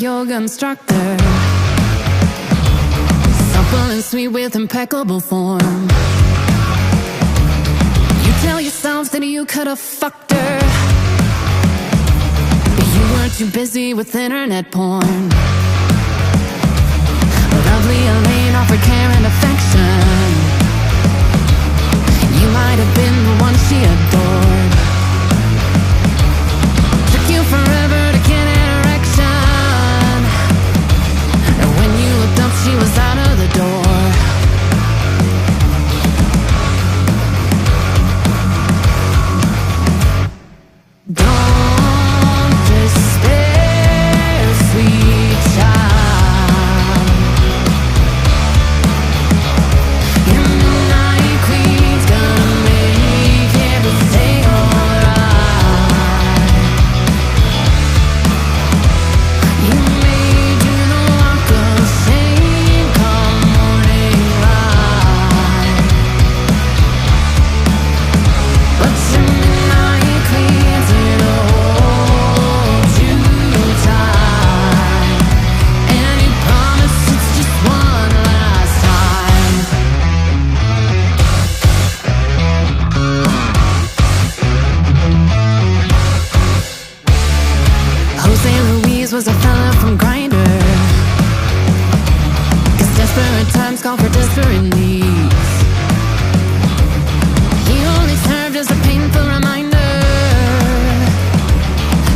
yoga instructor, supple and sweet with impeccable form. You tell yourself that you could have fucked her, but you were too busy with internet porn. Lovely Elaine offered care and affection. You might have been the one she adored. Took you forever to get an erection, and when you looked up she was out of the door. Don't despair, sweet child. Your midnight queen's gonna make everything alright. You may do the walk of shame come morning light, but your midnight queen's gonna hold you tight, and he promised it's just one last time. Jose Luis was a fella from Grindr, 'cause desperate times call for desperate needs. He only served as a painful reminder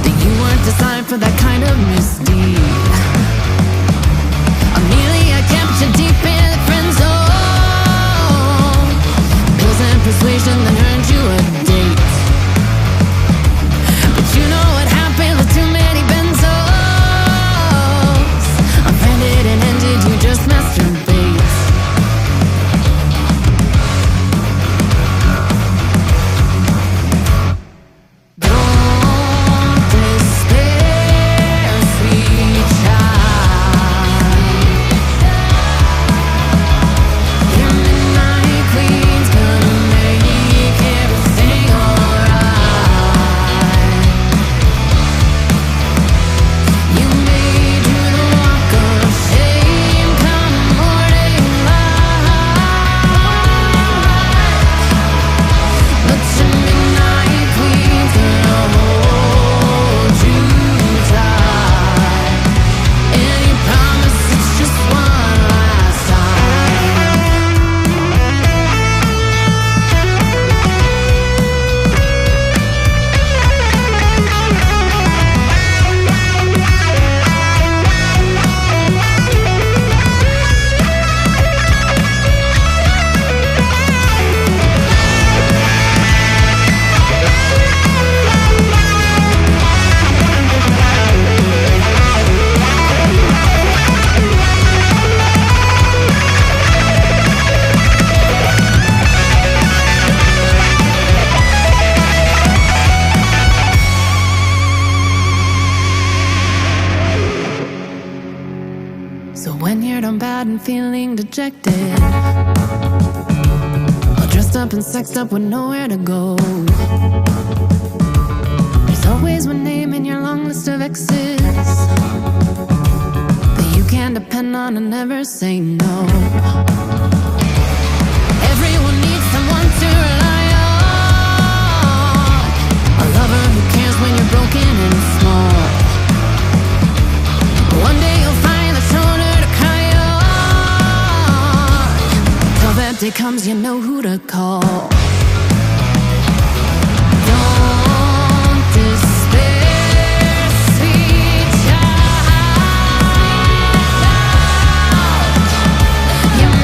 that you weren't designed for that kind of misdeed. Amelia kept you deep in the friend zone, pills and persuasion that earned you a date. But you know what happened with too many benzos? Offended and ended, you just masturbate. Don't despair, sweet child. Your midnight queen's gonna make everything alright. You may do the walk of shame come morning light, but your midnight queen's gonna hold you tight, and he promised it's just one last time. So when you're done bad and feeling dejected, all dressed up and sexed up with nowhere to go, there's always one name in your long list of exes that you can depend on and never say no. Everyone needs someone to rely on, a lover who cares when you're broken and small. One day you'll find the shoulder to cry on. Till that day comes, you know who to call. Don't despair, sweet child. Your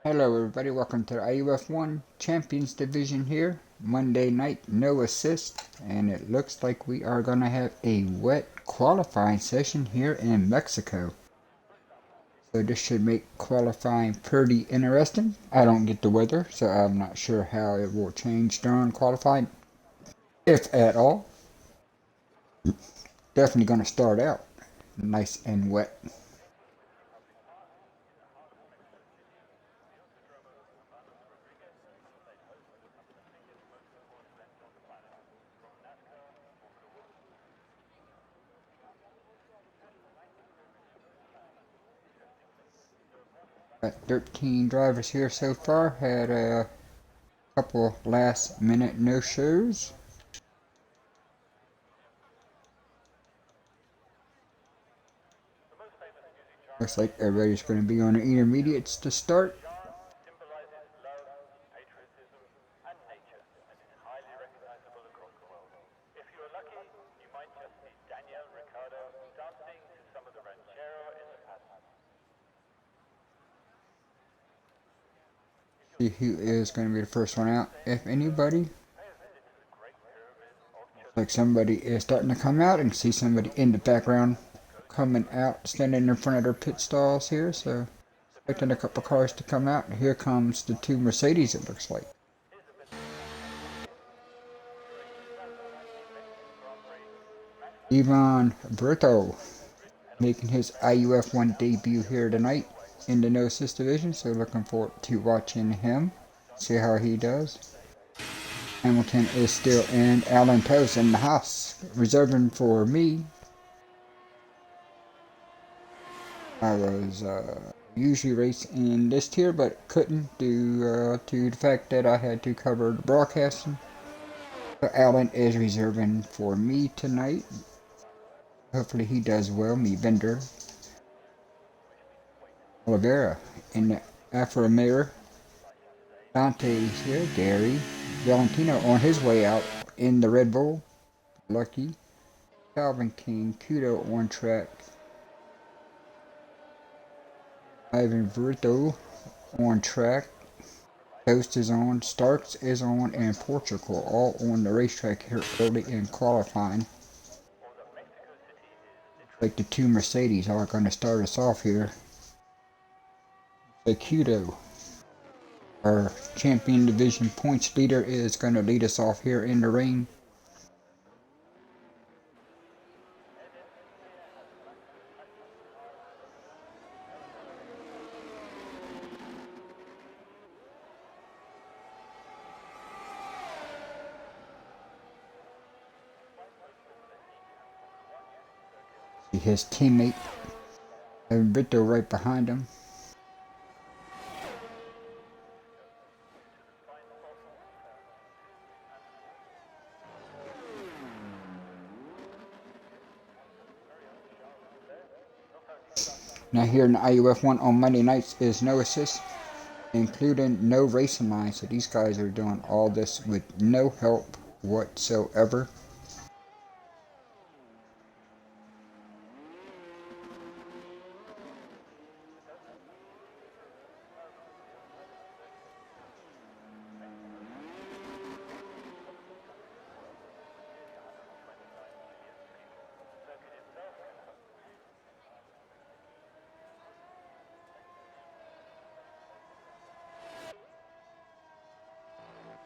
Hello everybody, welcome to the IUF1 Champions Division here. Monday night, no assist, and it looks like we are going to have a wet qualifying session here in Mexico. So this should make qualifying pretty interesting. I don't get the weather, so I'm not sure how it will change during qualifying, if at all. Definitely going to start out nice and wet. Got 13 drivers here so far, had a couple last minute no-shows. Looks like everybody's going to be on the intermediates to start. See who is going to be the first one out, if anybody. Looks like somebody is starting to come out, and see somebody in the background coming out, standing in front of their pit stalls here. So expecting a couple cars to come out. Here comes the two Mercedes, it looks like. Ivan Brito making his IUF1 debut here tonight in the no assist division, so looking forward to watching him, see how he does. Hamilton is still in. Alan Post in the house, reserving for me. I was usually racing in this tier, but couldn't due to the fact that I had to cover the broadcasting. So Alan is reserving for me tonight. Hopefully he does well. Me Bender. Oliveira in the Alfa Romeo. Dante's here. Gary. Valentino on his way out in the Red Bull. Lucky. Calvin King. Kudo on track. Ivan Brito on track. Toast is on. Starks is on. And Portugal all on the racetrack here early in qualifying. Like the two Mercedes are going to start us off here. The Kudo, our champion division points leader, is going to lead us off here in the rain. See his teammate, Brito, right behind him. Now here in the IUF1 on Monday nights is no assist, including no racing line. So these guys are doing all this with no help whatsoever.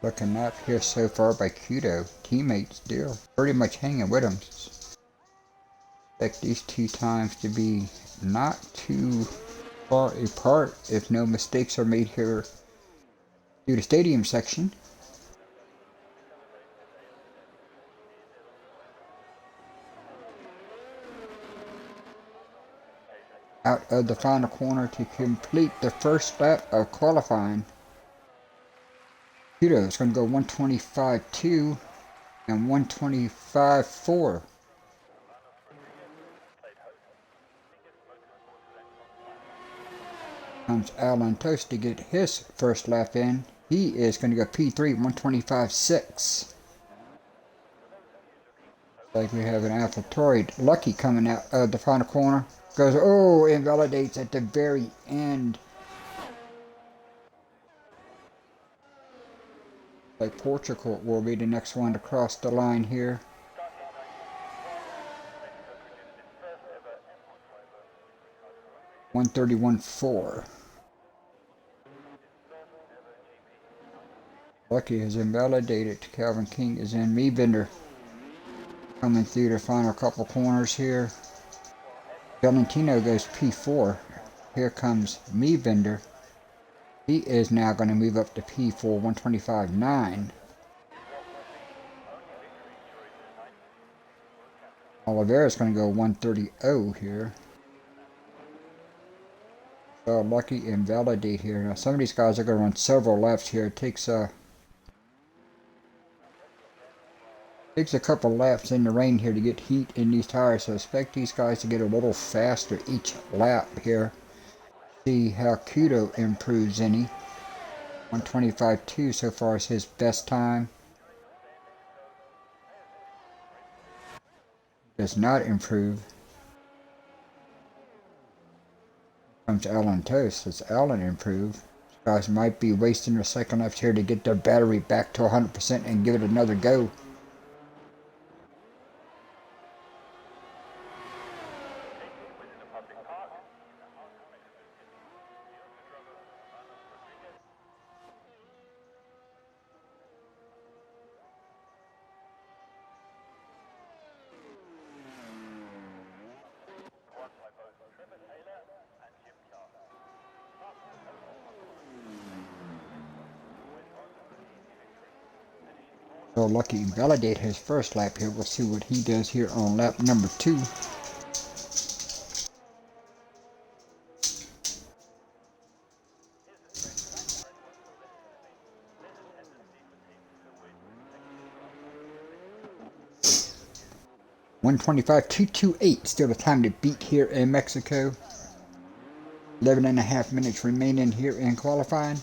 Looking up here so far by Kudo, teammates still pretty much hanging with him. Expect these two times to be not too far apart if no mistakes are made here through the stadium section. Out of the final corner to complete the first lap of qualifying. Kudo is going to go 125.2 and 125.4. Comes Alan Toast to get his first lap in. He is going to go P3 125.6. Like we have an AlphaTauri Lucky coming out of the final corner. Goes, oh, invalidates at the very end. Like Portugal will be the next one to cross the line here. .131.4. Lucky has invalidated. Calvin King is in. Meebender coming through the final couple corners here. Valentino goes P4. Here comes Meebender. He is now going to move up to P4, 125.9. Oliveira's going to go 130.0 here. So Lucky invalidate here. Now some of these guys are going to run several laps here. It takes a couple laps in the rain here to get heat in these tires. So expect these guys to get a little faster each lap here. See how Kudo improves any. 125.2 so far is his best time. Does not improve. Comes Alan Toast. Does Alan improve? These guys might be wasting their second laps here to get their battery back to 100% and give it another go. So Lucky validate his first lap here. We'll see what he does here on lap number 2. .125.228, still the time to beat here in Mexico. 11.5 minutes remaining here in qualifying.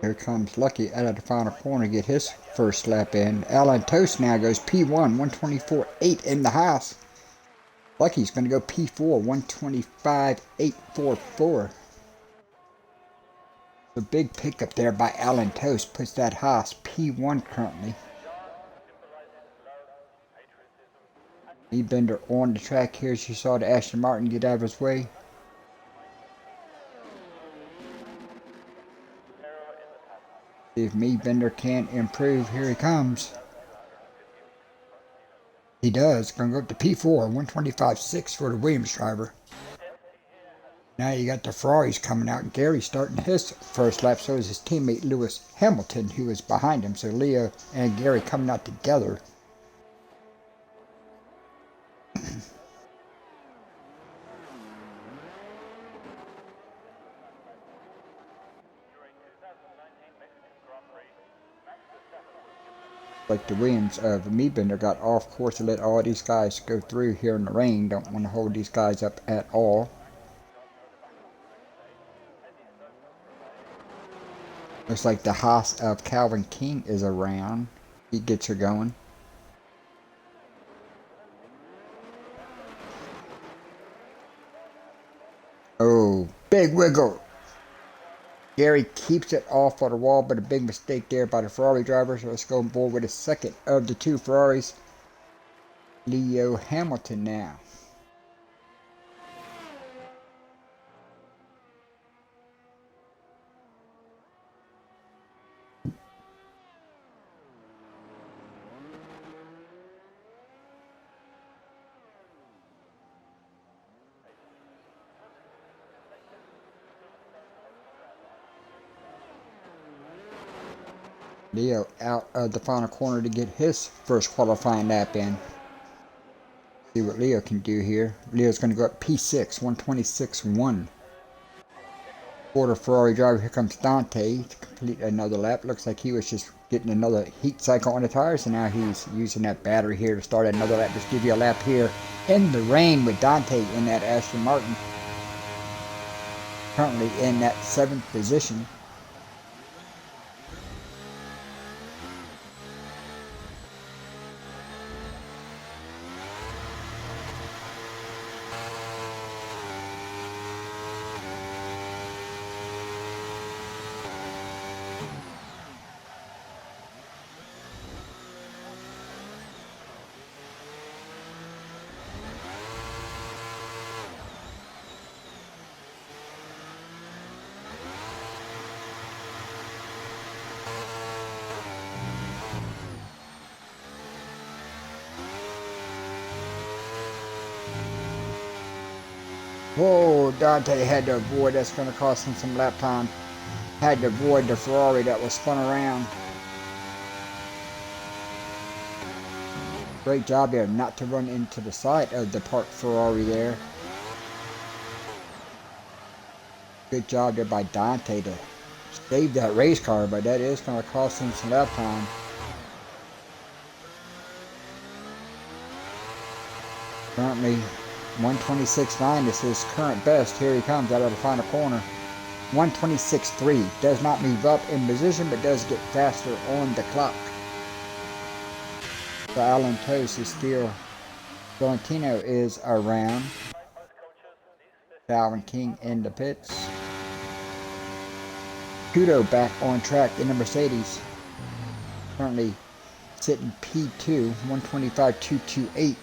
Here comes Lucky out of the final corner to get his first lap in. Alan Toast now goes P1, 124.8 in the house. Lucky's going to go P4, 125.844. The big pickup there by Alan Toast puts that Haas P1 currently. Meebender on the track here as you saw the Aston Martin get out of his way. See if Meebender can improve. Here he comes. He does. Going to go up to P4, 125.6 for the Williams driver. Now you got the Ferraris coming out. Gary starting his first lap. So is his teammate Lewis Hamilton, who is behind him. So Leo and Gary coming out together. Like the Williams of Meebender got off course to let all these guys go through here in the rain. Don't want to hold these guys up at all. Looks like the Haas of Calvin King is around. He gets her going. Oh, big wiggle. Gary keeps it off of the wall, but a big mistake there by the Ferrari driver. So let's go on board with the second of the two Ferraris. Leo Hamilton now. Leo out of the final corner to get his first qualifying lap in. See what Leo can do here. Leo's going to go up P6, 126.1. For the Ferrari driver, here comes Dante to complete another lap. Looks like he was just getting another heat cycle on the tires, and now he's using that battery here to start another lap. Just give you a lap here in the rain with Dante in that Aston Martin. Currently in that 7th position. Whoa, Dante had to avoid, that's going to cost him some lap time. Had to avoid the Ferrari that was spun around. Great job there not to run into the side of the parked Ferrari there. Good job there by Dante to save that race car, but that is going to cost him some lap time. Currently 126.9 is his current best. Here he comes out of the final corner. 126.3 does not move up in position, but does get faster on the clock. So Alan Toast is still. Valentino is around. Calvin King in the pits. Kudo back on track in the Mercedes. Currently sitting P2, 125.228.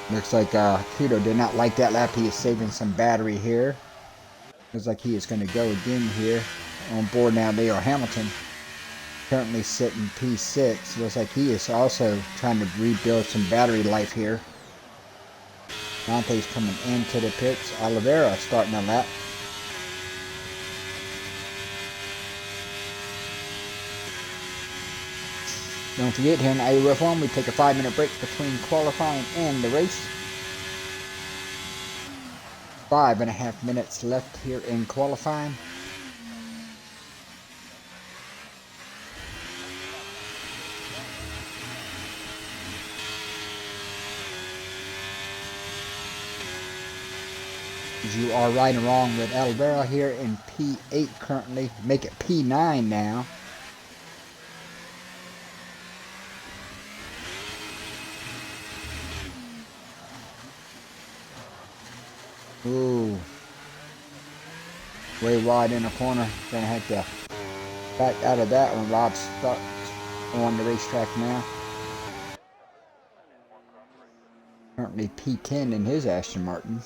Looks like Kudo did not like that lap. He is saving some battery here. Looks like he is going to go again here. On board now, Leo Hamilton. Currently sitting P6. Looks like he is also trying to rebuild some battery life here. Dante's coming into the pits. Oliveira starting a lap. Don't forget, here in IUF1, we take a 5-minute break between qualifying and the race. 5.5 minutes left here in qualifying. You are right and wrong with Oliveira here in P8 currently. Make it P9 now. Ooh. Way wide in the corner. Gonna have to back out of that when Rob's stuck on the racetrack now. Currently P10 in his Aston Martin.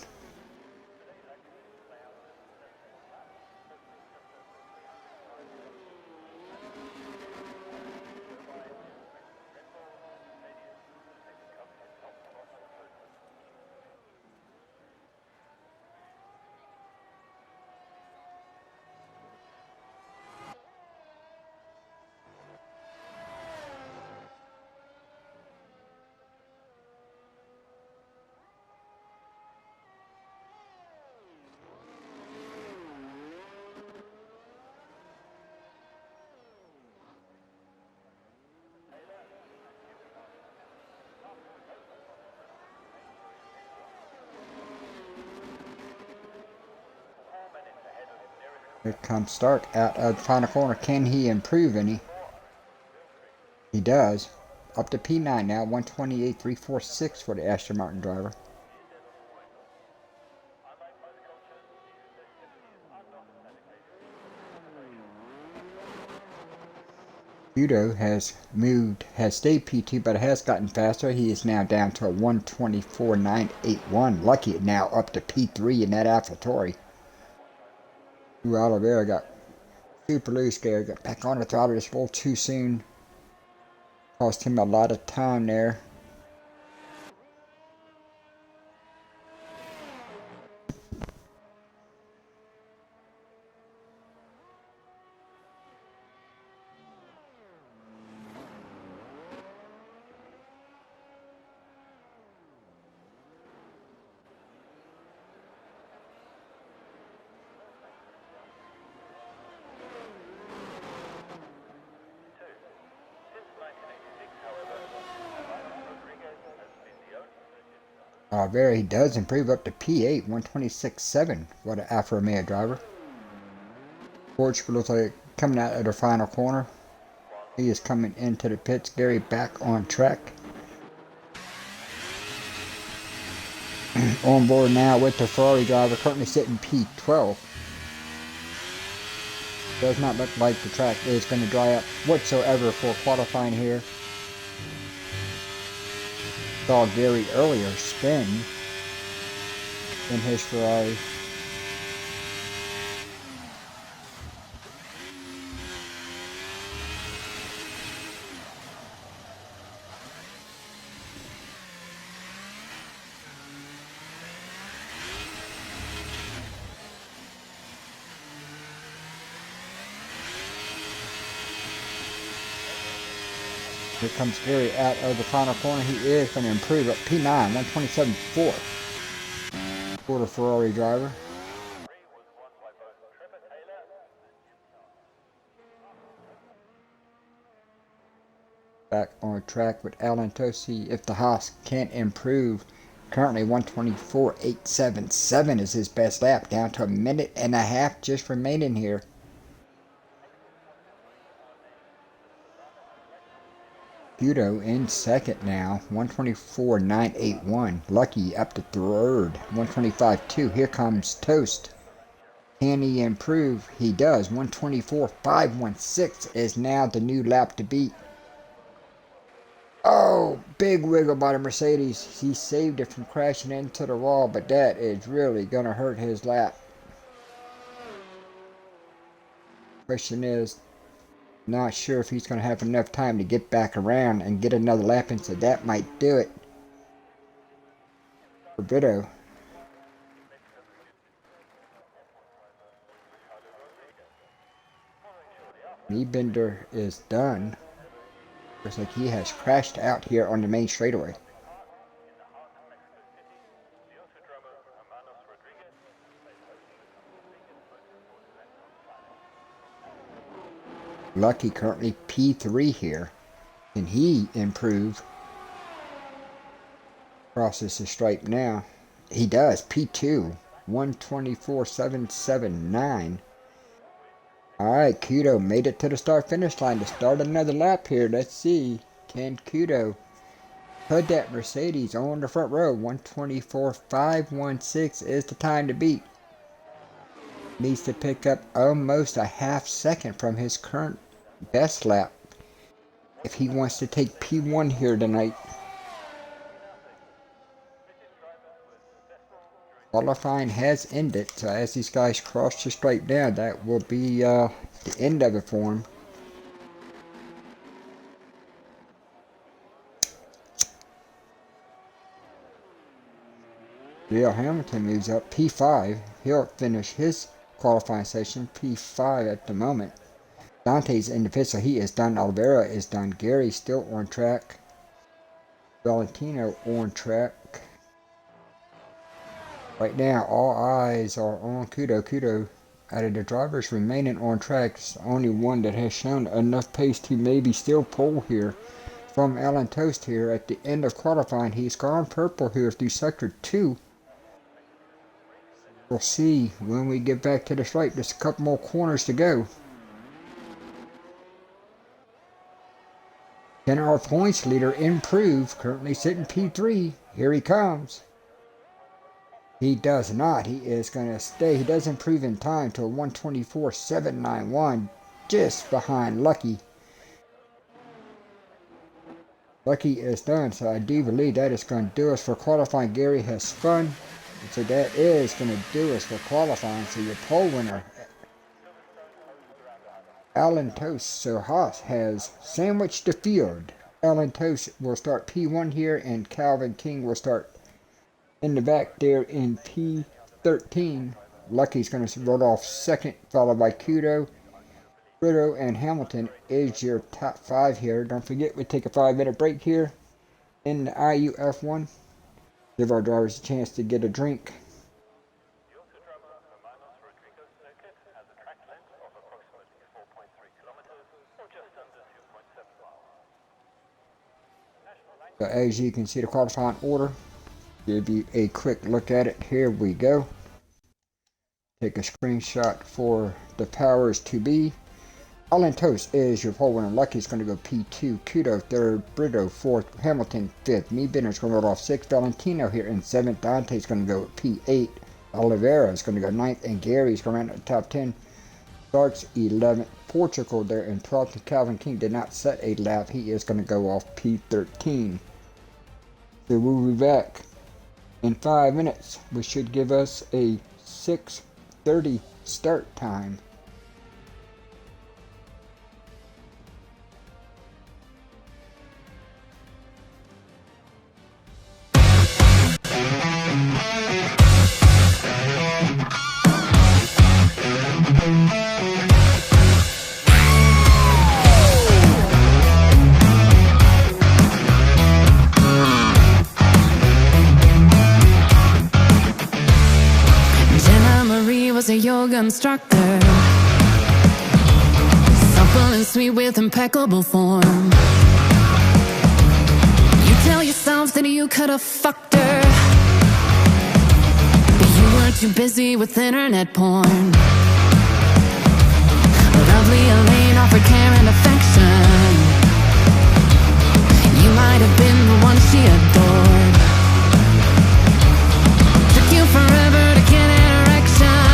Here comes Stark out of the final corner. Can he improve any? He does. Up to P9 now. 128.346 for the Aston Martin driver. Kudo has stayed P2, but it has gotten faster. He is now down to a 124.981. Lucky now up to P3 in that AlphaTauri. Oliveira got super loose there, got back on the throttle just a little too soon. Cost him a lot of time there. Oliveira, he does improve up to P8, 126.7. What an Alfa Romeo driver. Portugal looks like coming out of the final corner. He is coming into the pits. Gary back on track. On board now with the Ferrari driver, currently sitting P12. Does not look like the track is going to dry up whatsoever for qualifying here. Saw Gary earlier spin in his Ferrari. Here comes Gary out of the final corner. He is going to improve up P9, 127.4 for the Ferrari driver. Back on track with Alan Tosi. If the Haas can't improve, currently 124.877 is his best lap, down to a minute and a half just remaining here. Kudo in second now, 124.981. Lucky up to third, 125.2. Here comes Toast. Can he improve? He does. 124.516 is now the new lap to beat. Oh, big wiggle by the Mercedes. He saved it from crashing into the wall, but that is really going to hurt his lap. Question is, not sure if he's going to have enough time to get back around and get another lap in, so that might do it for Brito. Bender is done. Looks like he has crashed out here on the main straightaway. Lucky currently P3 here. Can he improve? Crosses the stripe now. He does. P2. 124.779. Alright, Kudo made it to the start-finish line to start another lap here. Let's see. Can Kudo put that Mercedes on the front row? 124.516 is the time to beat. Needs to pick up almost a half second from his current best lap if he wants to take P1 here tonight. Qualifying has ended, so as these guys cross the stripe down, that will be the end of it for him. Dale Hamilton moves up P5. He'll finish his qualifying session P5 at the moment. Dante's in the pit, so he is done. Oliveira is done. Gary still on track. Valentino on track. Right now, all eyes are on Kudo. Kudo, out of the drivers remaining on track, is the only one that has shown enough pace to maybe still pull here from Alan Toast here at the end of qualifying. He's gone purple here through sector 2. We'll see when we get back to the stripe. Just a couple more corners to go. Can our points leader improve? Currently sitting P3. Here he comes. He does not. He is going to stay. He does improve in time to a 124.791. Just behind Lucky. Lucky is done, so I do believe that is going to do us for qualifying. Gary has spun, so that is going to do us for qualifying. So your pole winner, Alan Toast. So Haas has sandwiched the field. Alan Toast will start P1 here, and Calvin King will start in the back there in P13. Lucky's going to roll off second, followed by Kudo. Brito and Hamilton is your top 5 here. Don't forget, we take a 5-minute break here in the IUF1. Give our drivers a chance to get a drink. So as you can see the qualifying order, give you a quick look at it. Here we go. Take a screenshot for the powers to be. Alan Toast is your pole winner. Lucky's going to go P2. Kudo 3rd. Brito 4th. Hamilton 5th. Me Benner's going to roll off 6th. Valentino here in 7th. Dante's going to go P8. Oliveira is going to go 9th. And Gary's going to round out the top 10. Starks 11th. Portugal there in 12th. And Calvin King did not set a lap. He is going to go off P13. So we'll be back in 5 minutes, which should give us a 6:30 start time. A yoga instructor, supple and sweet with impeccable form. You tell yourself that you could have fucked her, but you were too busy with internet porn. Lovely Elaine offered care and affection. You might have been the one she adored. Took you forever to get an erection.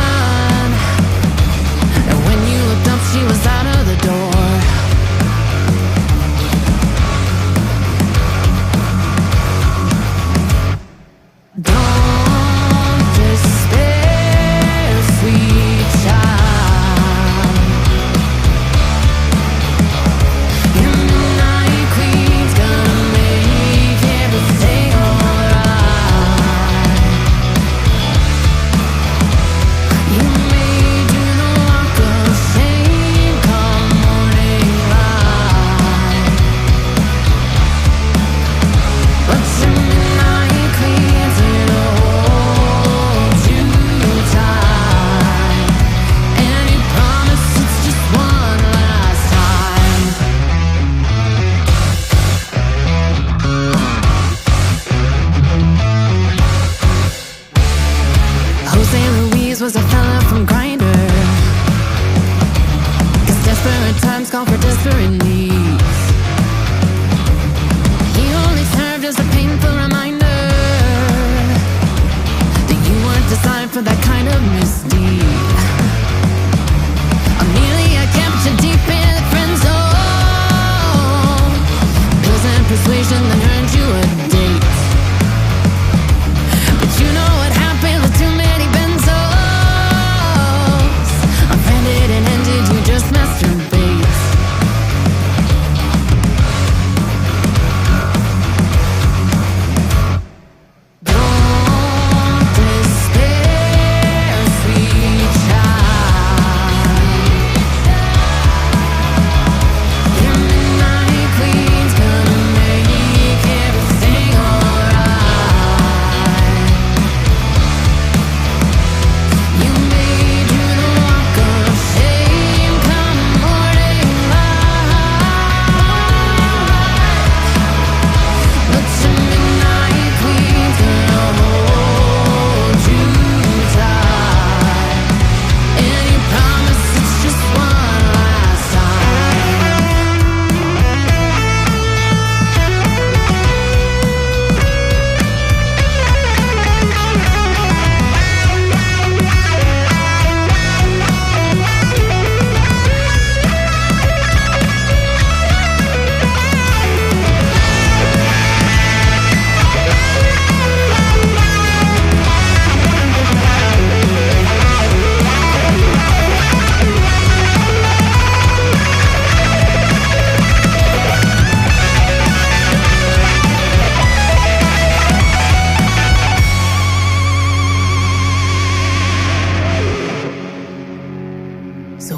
She was out of the door. Don't despair, sweet child. And the night queen's gonna make everything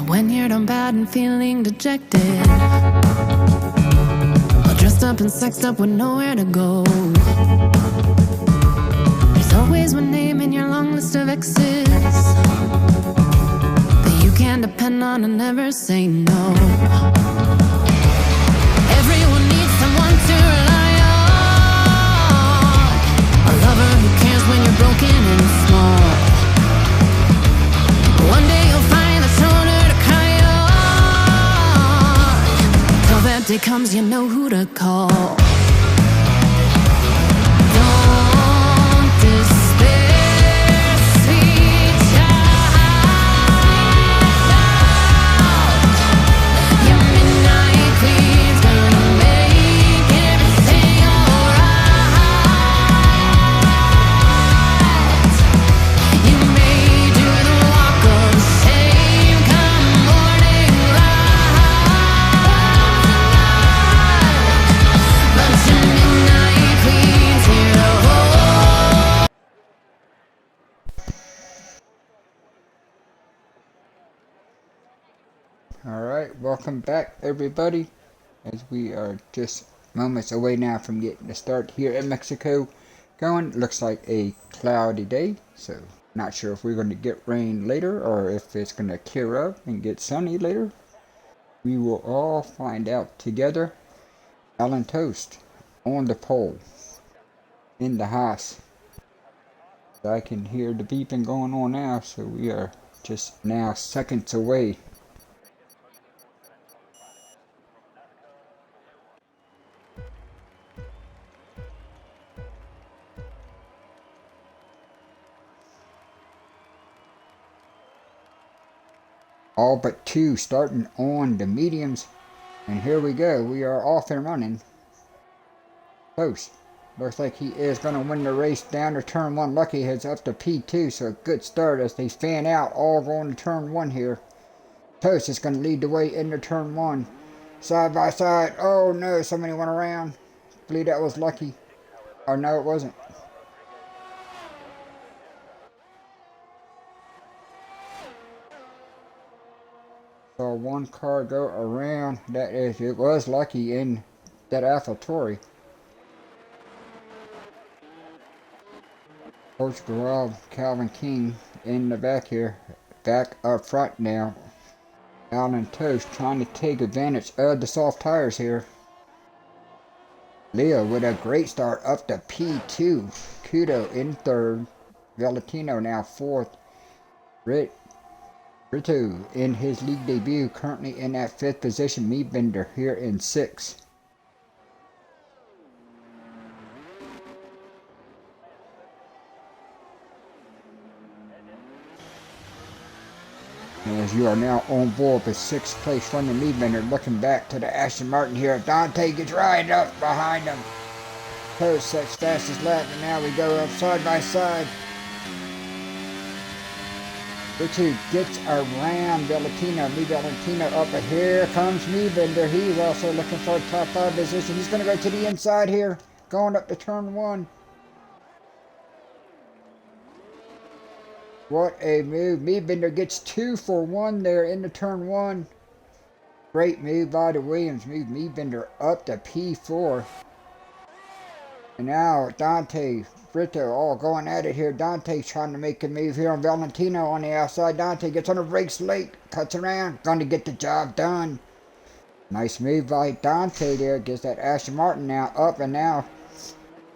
when you're down bad and feeling dejected, all dressed up and sexed up with nowhere to go, there's always one name in your long list of exes that you can depend on and never say no. Everyone needs someone to rely on, a lover who cares when you're broken and small. One day you'll find a shoulder to cry on. Till that day comes, you know who to call. Don't despair, sweet child. Your midnight queen's gonna make everything alright. You may do the walk of shame come morning light, but your midnight queen's here to hold. Alright, welcome back everybody, as we are just moments away now from getting the start here in Mexico going. Looks like a cloudy day, so not sure if we're going to get rain later or if it's going to clear up and get sunny later. We will all find out together. Alan Toast on the pole in the house. I can hear the beeping going on now, so we are just now seconds away. All but two starting on the mediums, and here we go. We are off and running. Close. Looks like he is going to win the race down to turn one. Lucky heads up to P2, so a good start as they fan out, all going to turn one here. Toast is going to lead the way into turn one. Side by side. Oh no, somebody went around. I believe that was Lucky. Or no, it wasn't. Saw one car go around. That is, it was Lucky in that AlphaTauri. Portugal Calvin King in the back here. Back up front now. Alan Toast trying to take advantage of the soft tires here. Leo with a great start up to P2. Kudo in third. Valentino now fourth. Brito in his league debut, currently in that fifth position. Meadbender here in sixth. As you are now on board with sixth place running Meadbender, looking back to the Aston Martin here. Dante gets right up behind him. Toast sets fastest lap, and now we go up side by side. Richard gets around Valentino. Valentino up, and here comes Meadbender. He's also looking for a top 5 position. He's going to go to the inside here, going up to turn one. What a move. Meadbender gets 2 for 1 there in the turn one. Great move by the Williams. Move Meadbender up to P4. And now Dante, Brito all going at it here. Dante's trying to make a move here on Valentino on the outside. Dante gets on the brakes late. Cuts around. Going to get the job done. Nice move by Dante there. Gets that Aston Martin now up, and now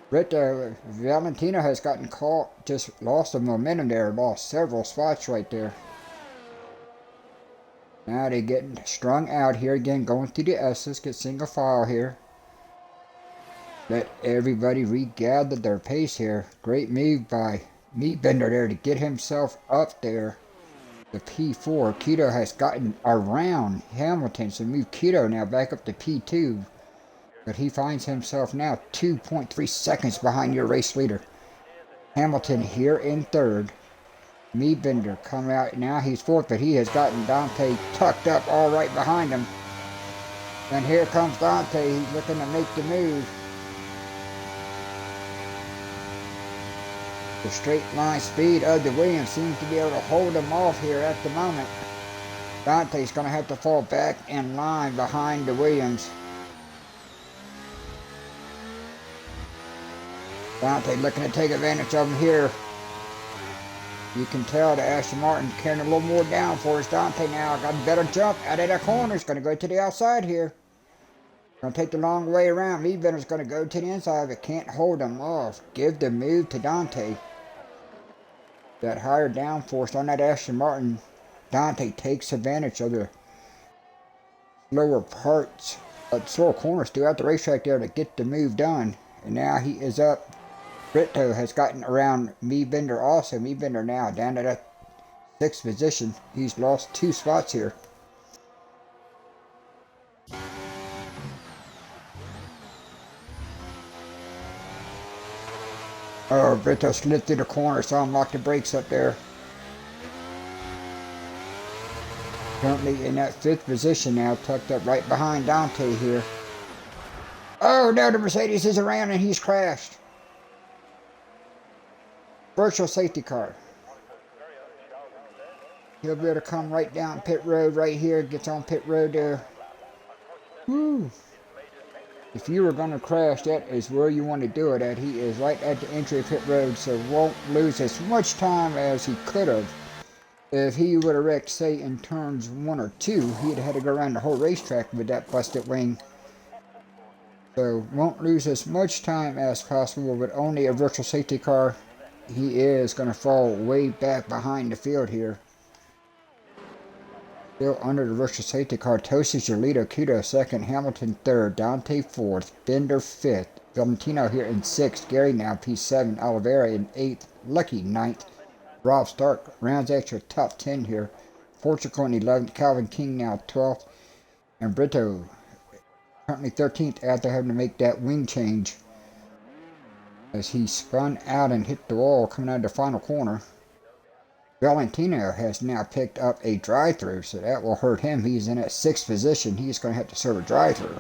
Brito, Valentino has gotten caught. Just lost the momentum there. Lost several spots right there. Now they're getting strung out here again. Going through the S's. Get single file here. Let everybody regather their pace here. Great move by Meadbender there to get himself up there. The P4. Keto has gotten around Hamilton, so move Keto now back up to P2. But he finds himself now 2.3 seconds behind your race leader. Hamilton here in third. Meadbender come out. Now he's fourth, but he has gotten Dante tucked up all right behind him. And here comes Dante. He's looking to make the move. The straight line speed of the Williams seems to be able to hold him off here at the moment. Dante's going to have to fall back in line behind the Williams. Dante looking to take advantage of him here. You can tell that Aston Martin carrying a little more down for us. Dante now got a better jump out of that corner. He's going to go to the outside here. Going to take the long way around. Leadbender's going to go to the inside, but can't hold him off. Give the move to Dante. That higher downforce on that Aston Martin. Dante takes advantage of the lower parts, slower corners throughout the racetrack there to get the move done. And now he is up. Brito has gotten around Bender also. Bender now down to that 6th position. He's lost 2 spots here. Oh, Brito slid through the corner, saw him lock the brakes up there. Currently in that 5th position now, tucked up right behind Dante here. Oh, now the Mercedes is around and he's crashed. Virtual safety car. He'll be able to come right down pit road right here. Gets on pit road there. Woo. If you were going to crash, that is where you want to do it at. He is right at the entry of pit road, so won't lose as much time as he could have. If he would have wrecked, say, in turns 1 or 2, he'd have had to go around the whole racetrack with that busted wing. So won't lose as much time as possible with only a virtual safety car. He is going to fall way back behind the field here. Still under the virtual safety car. Tosi Giolito, Kudo 2nd, Hamilton 3rd, Dante 4th, Bender 5th, Valentino here in 6th, Gary now P7, Oliveira in 8th, Lucky 9th, Rob Stark rounds out your top 10 here. Portugal in 11th, Calvin King now 12th, and Brito currently 13th after having to make that wing change as he spun out and hit the wall coming out of the final corner. Valentino has now picked up a drive-through, so that will hurt him. He's in that 6th position. He's going to have to serve a drive-through.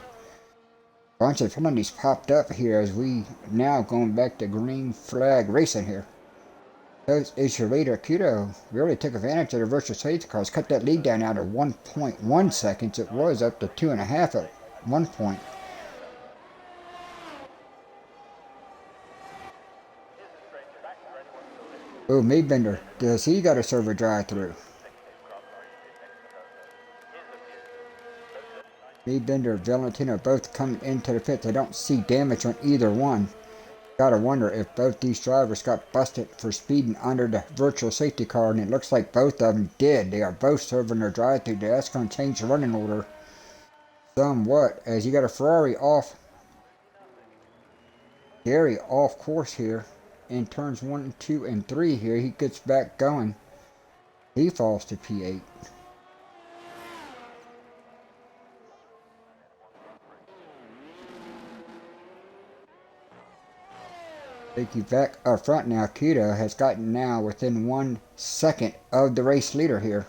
Bunch of penalties popped up here as we now going back to green flag racing here. Those issue leader Kudo really took advantage of the virtual safety cars, cut that lead down now to 1.1 seconds. It was up to 2.5 at one point. Oh, Maybinder, does he got to serve a drive-through? Maybinder and Valentino both coming into the pit. They don't see damage on either one. Gotta wonder if both these drivers got busted for speeding under the virtual safety car, and it looks like both of them did. They are both serving their drive-through. That's going to change the running order somewhat, as you got a Ferrari off. Gary off course here in turns 1, 2, and 3 here. He gets back going. He falls to P8. Take you back up front now. Kudo has gotten now within 1 second of the race leader here.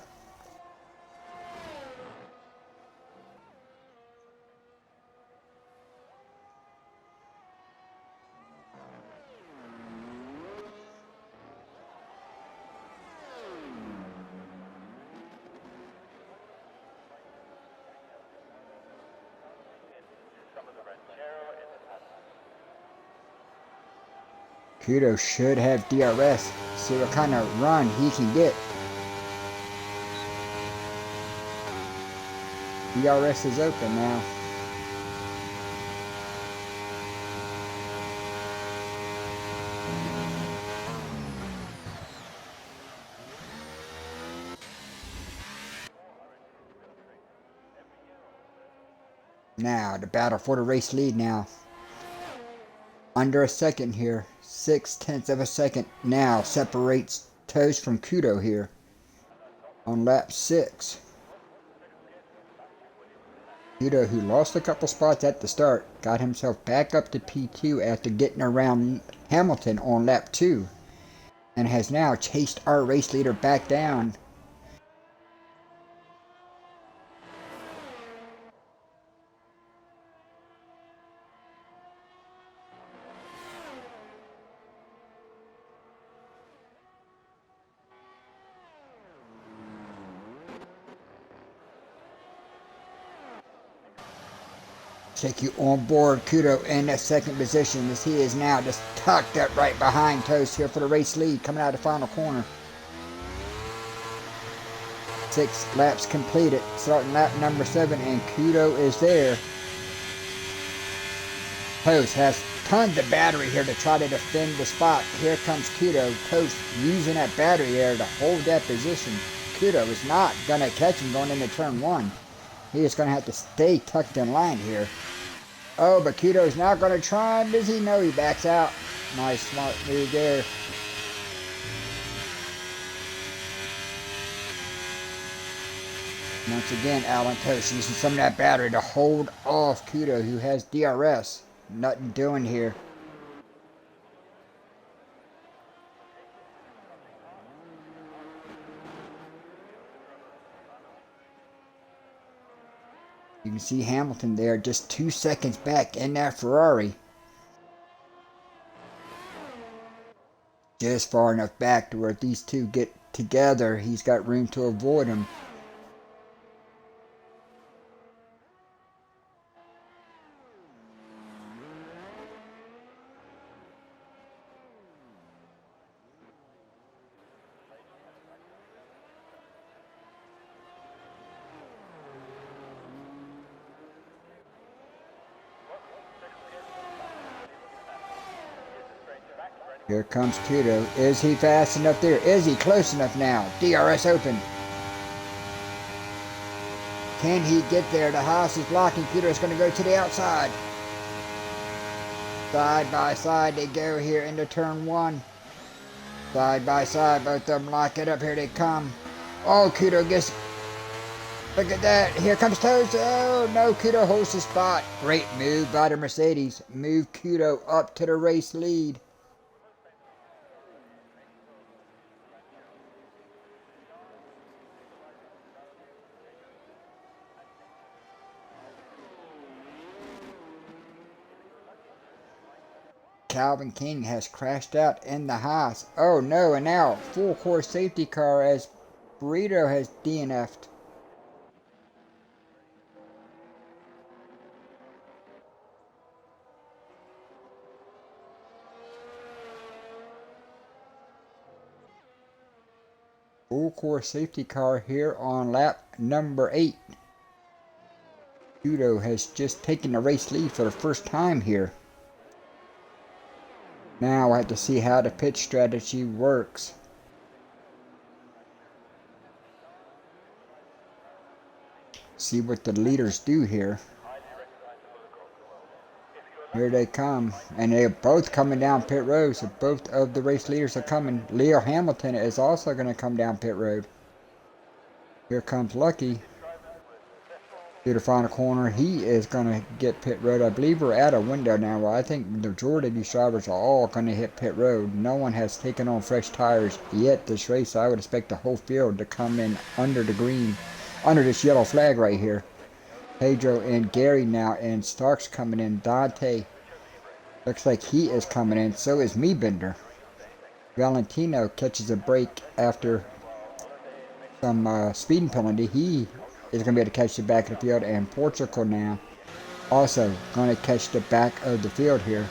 Kudo should have DRS. See what kind of run he can get. DRS is open now. Now, the battle for the race lead now. Under a second here. 0.6 of a second now separates Toes from Kudo here on lap 6. Kudo, who lost a couple spots at the start, got himself back up to P2 after getting around Hamilton on lap 2 and has now chased our race leader back down. Take you on board. Kudo in that second position as he is now just tucked up right behind Toast here for the race lead coming out of the final corner. 6 laps completed, starting lap number 7, and Kudo is there. Toast has tons of battery here to try to defend the spot. Here comes Kudo. Toast using that battery there to hold that position. Kudo is not going to catch him going into turn 1. He is going to have to stay tucked in line here. Oh, but Kudo is not going to try him. Does he? No, he backs out. Nice, smart move there. Once again, Alan Toast using some of that battery to hold off Kudo, who has DRS. Nothing doing here. You can see Hamilton there just 2 seconds back in that Ferrari. Just far enough back to where these two get together, he's got room to avoid them. Here comes Kudo. Is he fast enough there? Is he close enough now? DRS open. Can he get there? The Haas is blocking. Kudo is going to go to the outside. Side by side they go here into turn 1. Side by side, both of them lock it up. Here they come. Oh, Kudo gets... Look at that. Here comes Toast. Oh, no. Kudo holds the spot. Great move by the Mercedes. Move Kudo up to the race lead. Calvin King has crashed out in the Haas. Oh no, and now full course safety car as Burrito has DNF'd. Full course safety car here on lap number 8. Kudo has just taken the race lead for the first time here. Now I have to see how the pit strategy works. See what the leaders do here. Here they come, and they're both coming down pit road, so both of the race leaders are coming. Leo Hamilton is also going to come down pit road. Here comes Lucky. To the final corner, he is going to get pit road. I believe we're at a window now where I think the majority of these drivers are all going to hit pit road. No one has taken on fresh tires yet this race. I would expect the whole field to come in under the green, under this yellow flag right here. Pedro and Gary now, and Stark's coming in. Dante looks like he is coming in. So is Bender. Valentino catches a break after some speeding penalty. He is going to be able to catch the back of the field, and Portugal now also going to catch the back of the field here.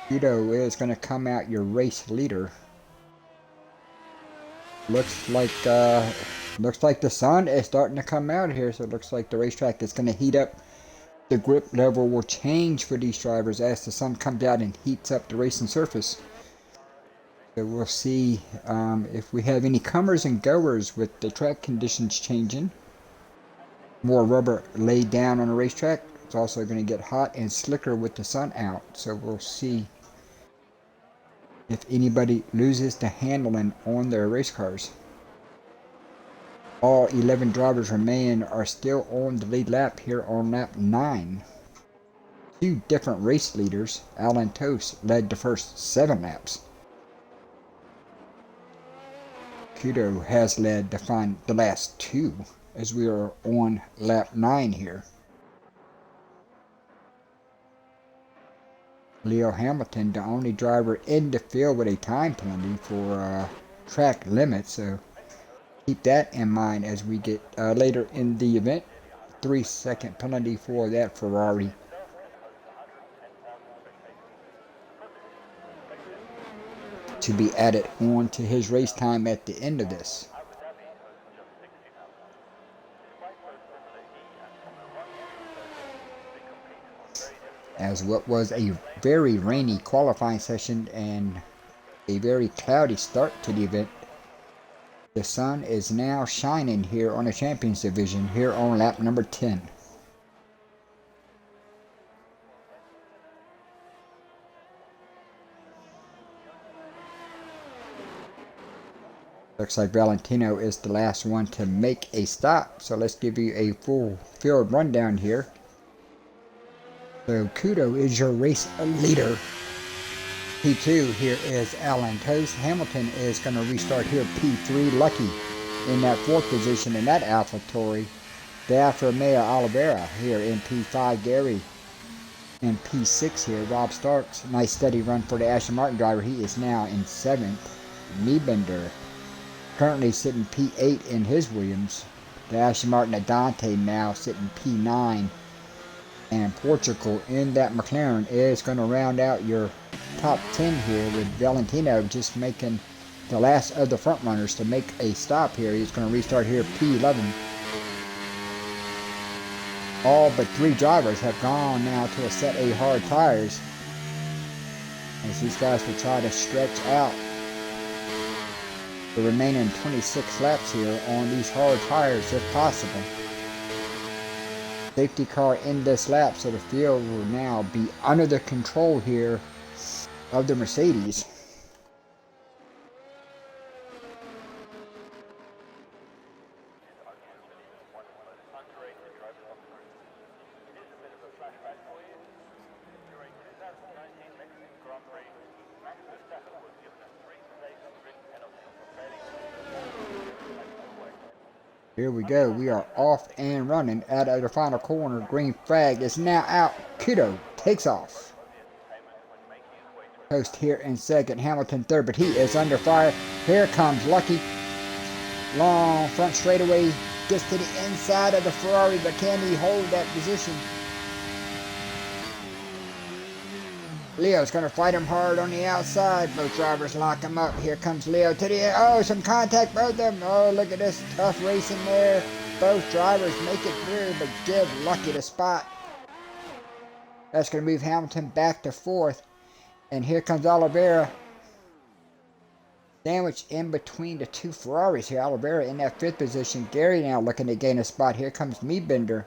Kudo is going to come out your race leader. Looks like the sun is starting to come out here, so it looks like the racetrack is going to heat up. The grip level will change for these drivers as the sun comes out and heats up the racing surface. So we'll see if we have any comers and goers with the track conditions changing. More rubber laid down on the racetrack. It's also going to get hot and slicker with the sun out. So we'll see if anybody loses the handling on their race cars. All 11 drivers remain are still on the lead lap here on lap 9. 2 different race leaders. Alan Toast led the first 7 laps. Kudo has led the last 2 as we are on lap 9 here. Leo Hamilton, the only driver in the field with a time penalty for track limit, so Keep that in mind as we get later in the event. 3-second penalty for that Ferrari. To be added on to his race time at the end of this. As what was a very rainy qualifying session and a very cloudy start to the event, the sun is now shining here on the Champions Division here on lap number 10. Looks like Valentino is the last one to make a stop, so let's give you a full field rundown here. So Kudo is your race leader. P2 here is Alan Toast. Hamilton is going to restart here P3. Lucky in that 4th position in that AlphaTauri. The Alfa Romeo Oliveira here in P5. Gary in P6 here. Rob Starks. Nice steady run for the Aston Martin driver. He is now in 7th. Niebender currently sitting P8 in his Williams. The Aston Martin Dante now sitting P9. And Portugal in that McLaren is going to round out your top 10 here, with Valentino just making the last of the front runners to make a stop here. He's going to restart here P11. All but 3 drivers have gone now to a set of hard tires, as these guys will try to stretch out the remaining 26 laps here on these hard tires if possible. Safety car in this lap, so the field will now be under the control here of the Mercedes. Here we go. We are off and running out of the final corner. Green flag is now out. Kudo takes off. Post here in 2nd. Hamilton 3rd, but he is under fire. Here comes Lucky. Long front straightaway. Gets to the inside of the Ferrari, but can he hold that position? Leo's going to fight him hard on the outside. Both drivers lock him up. Here comes Leo to the end. Oh, some contact, both of them. Oh, look at this tough racing there. Both drivers make it through, but give Lucky the spot. That's going to move Hamilton back to 4th. And here comes Oliveira. Sandwiched in between the 2 Ferraris here. Oliveira in that 5th position. Gary now looking to gain a spot. Here comes Niebender.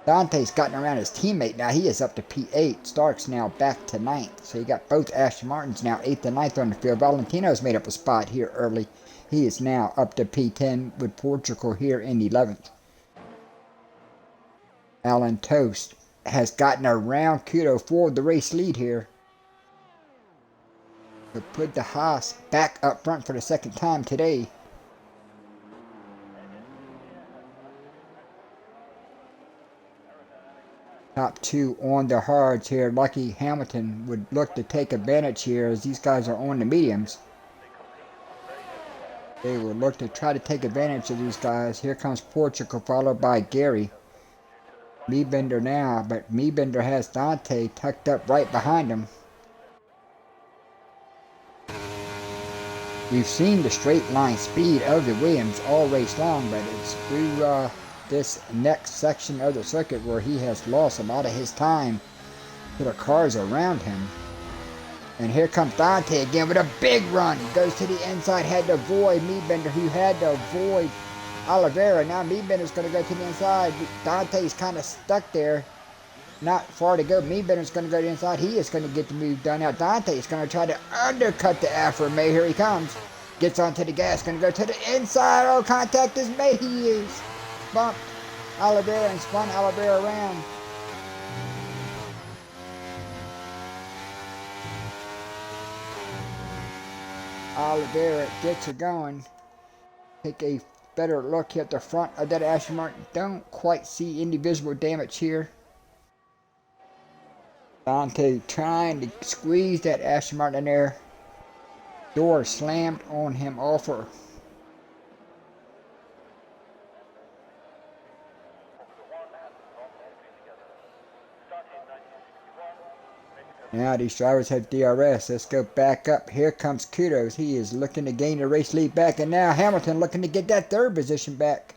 Dante's gotten around his teammate now. He is up to P8. Starks now back to 9th. So you got both Aston Martins now 8th and 9th on the field. Valentino's made up a spot here early. He is now up to P10 with Portugal here in 11th. Alan Toast has gotten around Kudo for the race lead here. To put the Haas back up front for the 2nd time today. Top 2 on the hards here. Lucky Hamilton would look to take advantage here as these guys are on the mediums. They will look to try to take advantage of these guys. Here comes Portugal followed by Gary. Niebender now, but Niebender has Dante tucked up right behind him. We've seen the straight line speed of the Williams all race long, but it's through this next section of the circuit where he has lost a lot of his time to the cars around him. And here comes Dante again with a big run. Goes to the inside, had to avoid Niebender, who had to avoid Oliveira. Now Niebender's going to go to the inside. Dante's kind of stuck there. Not far to go. Niebender's going to go to the inside. He is going to get the move done. Now Dante is going to try to undercut the Alfa Romeo. Here he comes. Gets onto the gas. Going to go to the inside. Oh, contact is made. He is bumped Oliveira and spun Oliveira around. Oliveira gets it going. Take a better look at the front of that Aston Martin. Don't quite see any visible damage here. Dante trying to squeeze that Aston Martin in there. Door slammed on him offer. Now these drivers have DRS. Let's go back up. Here comes Kudos. He is looking to gain the race lead back. And now Hamilton looking to get that third position back.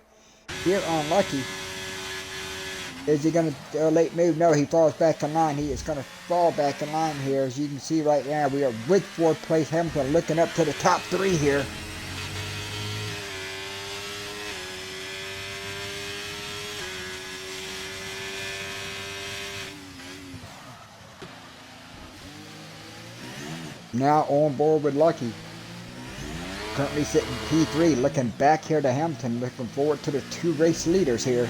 Here on Lucky. Is he going to do a late move? No, he falls back in line. He is going to fall back in line here. As you can see right now, we are with fourth place. Hamilton looking up to the top three here. Now on board with Lucky. Currently sitting P3, looking back here to Hamilton, looking forward to the two race leaders here.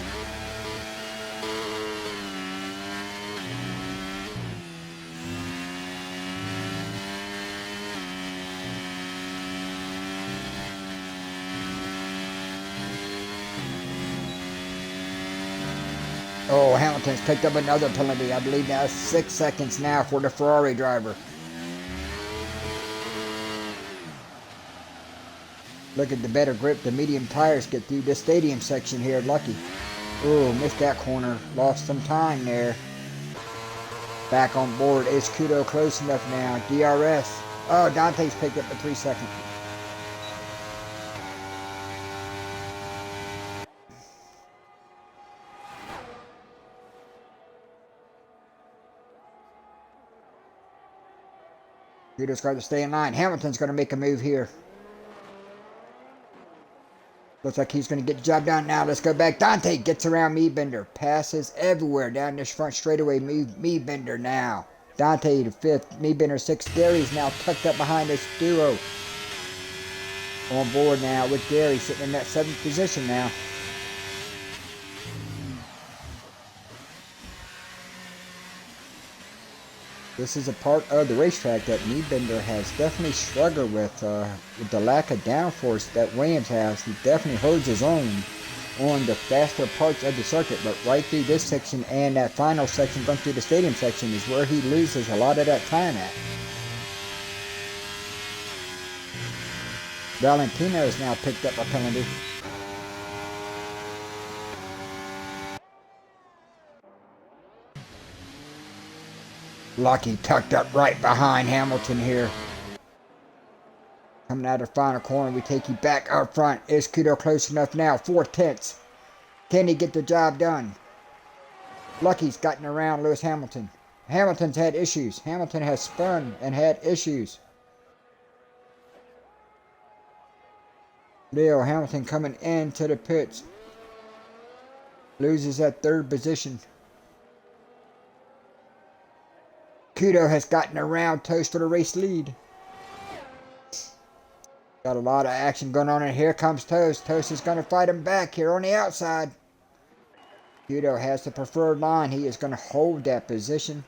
Oh, Hamilton's picked up another penalty. I believe that's 6 seconds now for the Ferrari driver. Look at the better grip. The medium tires get through this stadium section here. Lucky. Oh, missed that corner. Lost some time there. Back on board. Is Kudo close enough now? DRS. Oh, Dante's picked up the 3 seconds. Kudo's got to stay in line. Hamilton's going to make a move here. Looks like he's going to get the job done now. Let's go back. Dante gets around Meebender. Passes everywhere down this front straightaway. Meebender now. Dante to 5th. Meebender 6th. Gary's now tucked up behind this duo. On board now with Gary sitting in that 7th position now. This is a part of the racetrack that Meebender has definitely struggled with the lack of downforce that Williams has. He definitely holds his own on the faster parts of the circuit, but right through this section and that final section going through the stadium section is where he loses a lot of that time at. Valentino has now picked up a penalty. Lucky tucked up right behind Hamilton here. Coming out of the final corner, we take you back up front. Is Kudo close enough now? 4/10. Can he get the job done? Lucky's gotten around Lewis Hamilton. Hamilton's had issues. Hamilton has spun and had issues. Leo Hamilton coming into the pits. Loses that 3rd position. Kudo has gotten around Toast for the race lead. Got a lot of action going on, and here comes Toast. Toast is going to fight him back here on the outside. Kudo has the preferred line. He is going to hold that position.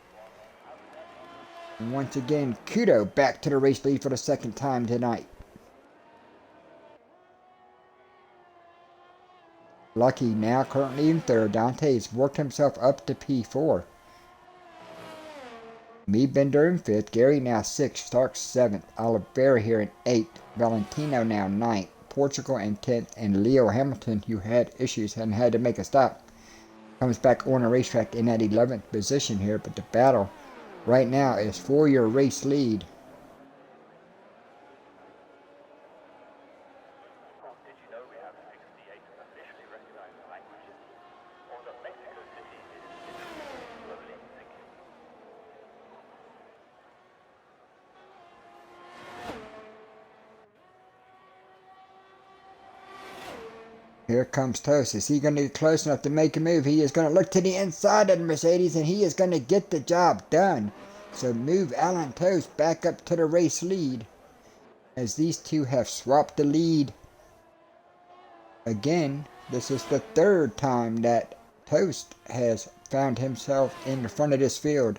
And once again, Kudo back to the race lead for the 2nd time tonight. Lucky now currently in 3rd. Dante's worked himself up to P4. Meebender in 5th, Gary now 6th, Starks 7th, Oliveira here in 8th, Valentino now 9th, Portugal in 10th, and Leo Hamilton, who had issues and had to make a stop, comes back on the racetrack in that 11th position here. But the battle right now is for your race lead. Here comes Toast. Is he going to get close enough to make a move? He is going to look to the inside of the Mercedes, and he is going to get the job done. So move Alan Toast back up to the race lead, as these two have swapped the lead. Again, this is the 3rd time that Toast has found himself in the front of this field.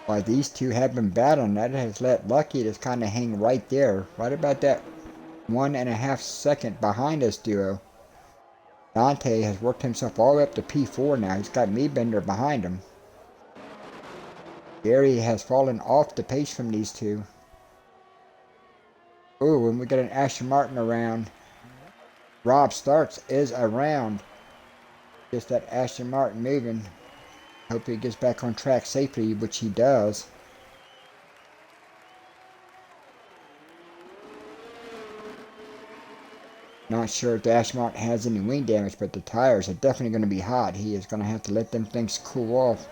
While these two have been battling, that has let Lucky just kind of hang right there, right about that 1.5 second behind this duo. Dante has worked himself all the way up to P4 now. He's got Meebender behind him. Gary has fallen off the pace from these two. Ooh, and we got an Aston Martin around. Rob Starks is around. Just that Aston Martin moving. Hope he gets back on track safely, which he does. Not sure if the Aston Martin has any wing damage, but the tires are definitely going to be hot. He is going to have to let them things cool off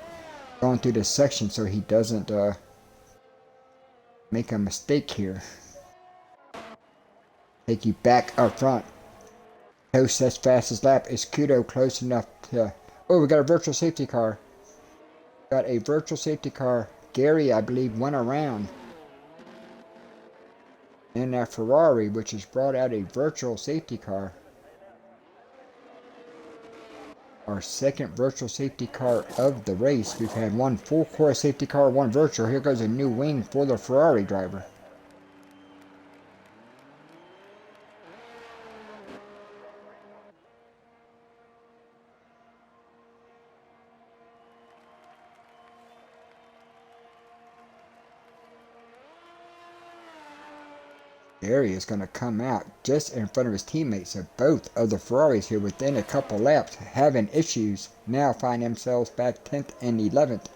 going through this section so he doesn't make a mistake here. Take you back up front. Toast's fastest lap. Is Kudo close enough to... Oh, we got a virtual safety car. Got a virtual safety car. Gary, I believe, went around. And that Ferrari, which has brought out a virtual safety car. Our second virtual safety car of the race. We've had one full course safety car, one virtual. Here goes a new wing for the Ferrari driver. Gary is going to come out just in front of his teammates. So both of the Ferraris here within a couple laps having issues now find themselves back 10th and 11th.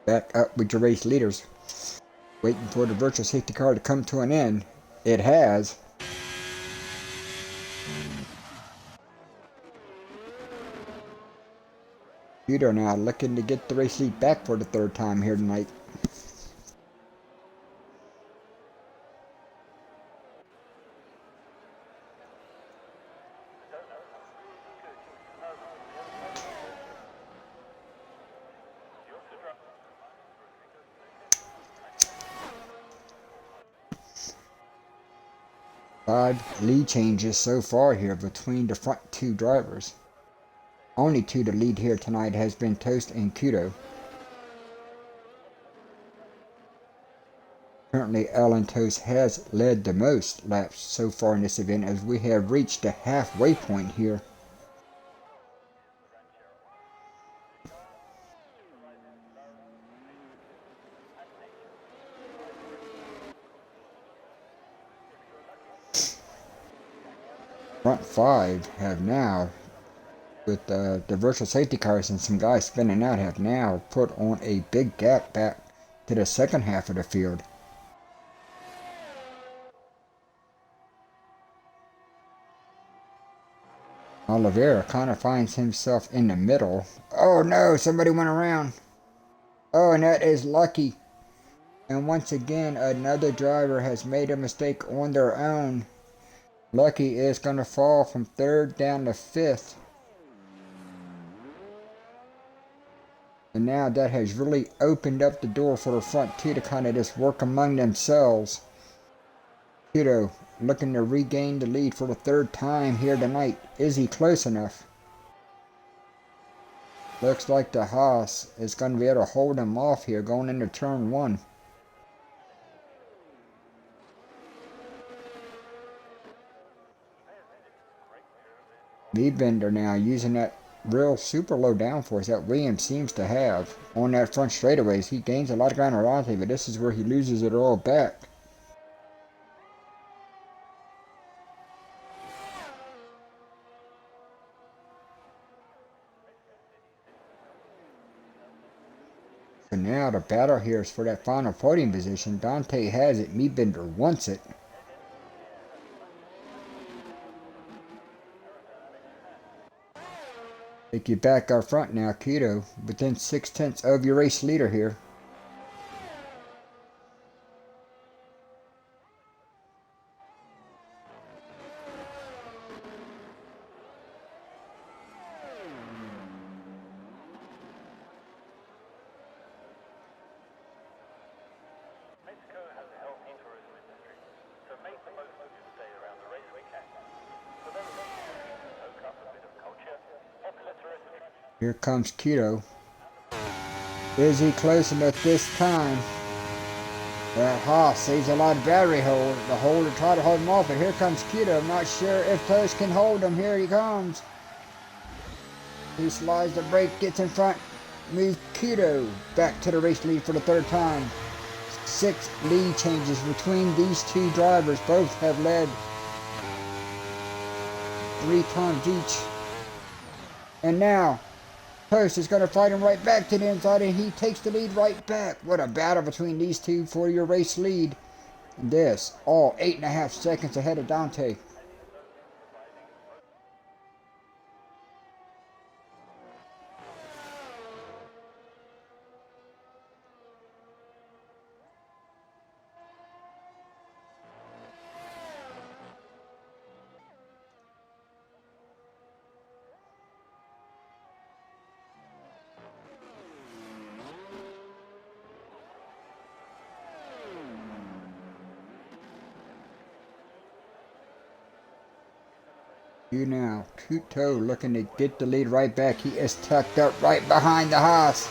Back up with your race leaders. Waiting for the virtual safety car to come to an end. It has. Peter now looking to get the race lead back for the third time here tonight. Five lead changes so far here between the front two drivers. Only two to lead here tonight has been Toast and Kudo. Currently, Alan Toast has led the most laps so far in this event as we have reached the halfway point here. Front five have now, with the virtual safety cars and some guys spinning out, have now put on a big gap back to the second half of the field. Oliveira kind of finds himself in the middle. Oh no, somebody went around. Oh, and that is Lucky. And once again, another driver has made a mistake on their own. Lucky is going to fall from third down to fifth. And now that has really opened up the door for the front two to kind of just work among themselves. Kudo looking to regain the lead for the third time here tonight. Is he close enough? Looks like the Haas is going to be able to hold him off here going into turn one. Bender now using that real super low downforce that Williams seems to have on that front straightaways. He gains a lot of ground around him, but this is where he loses it all back. So now the battle here is for that final podium position. Dante has it, Bender wants it. Take you back up front now, Kudo, within 6/10 of your race leader here. Here comes Kudo. Is he close enough this time? That Haas saves a lot of battery hold. The holder try to hold him off, but here comes Kudo. I'm not sure if Toast can hold him. Here he comes. He slides the brake, gets in front, moves Kudo back to the race lead for the third time. 6 lead changes between these two drivers. Both have led 3 times each. And now, Post is going to fight him right back to the inside, and he takes the lead right back. What a battle between these two for your race lead. This, all 8.5 seconds ahead of Dante. Now, Kuto looking to get the lead right back. He is tucked up right behind the Haas.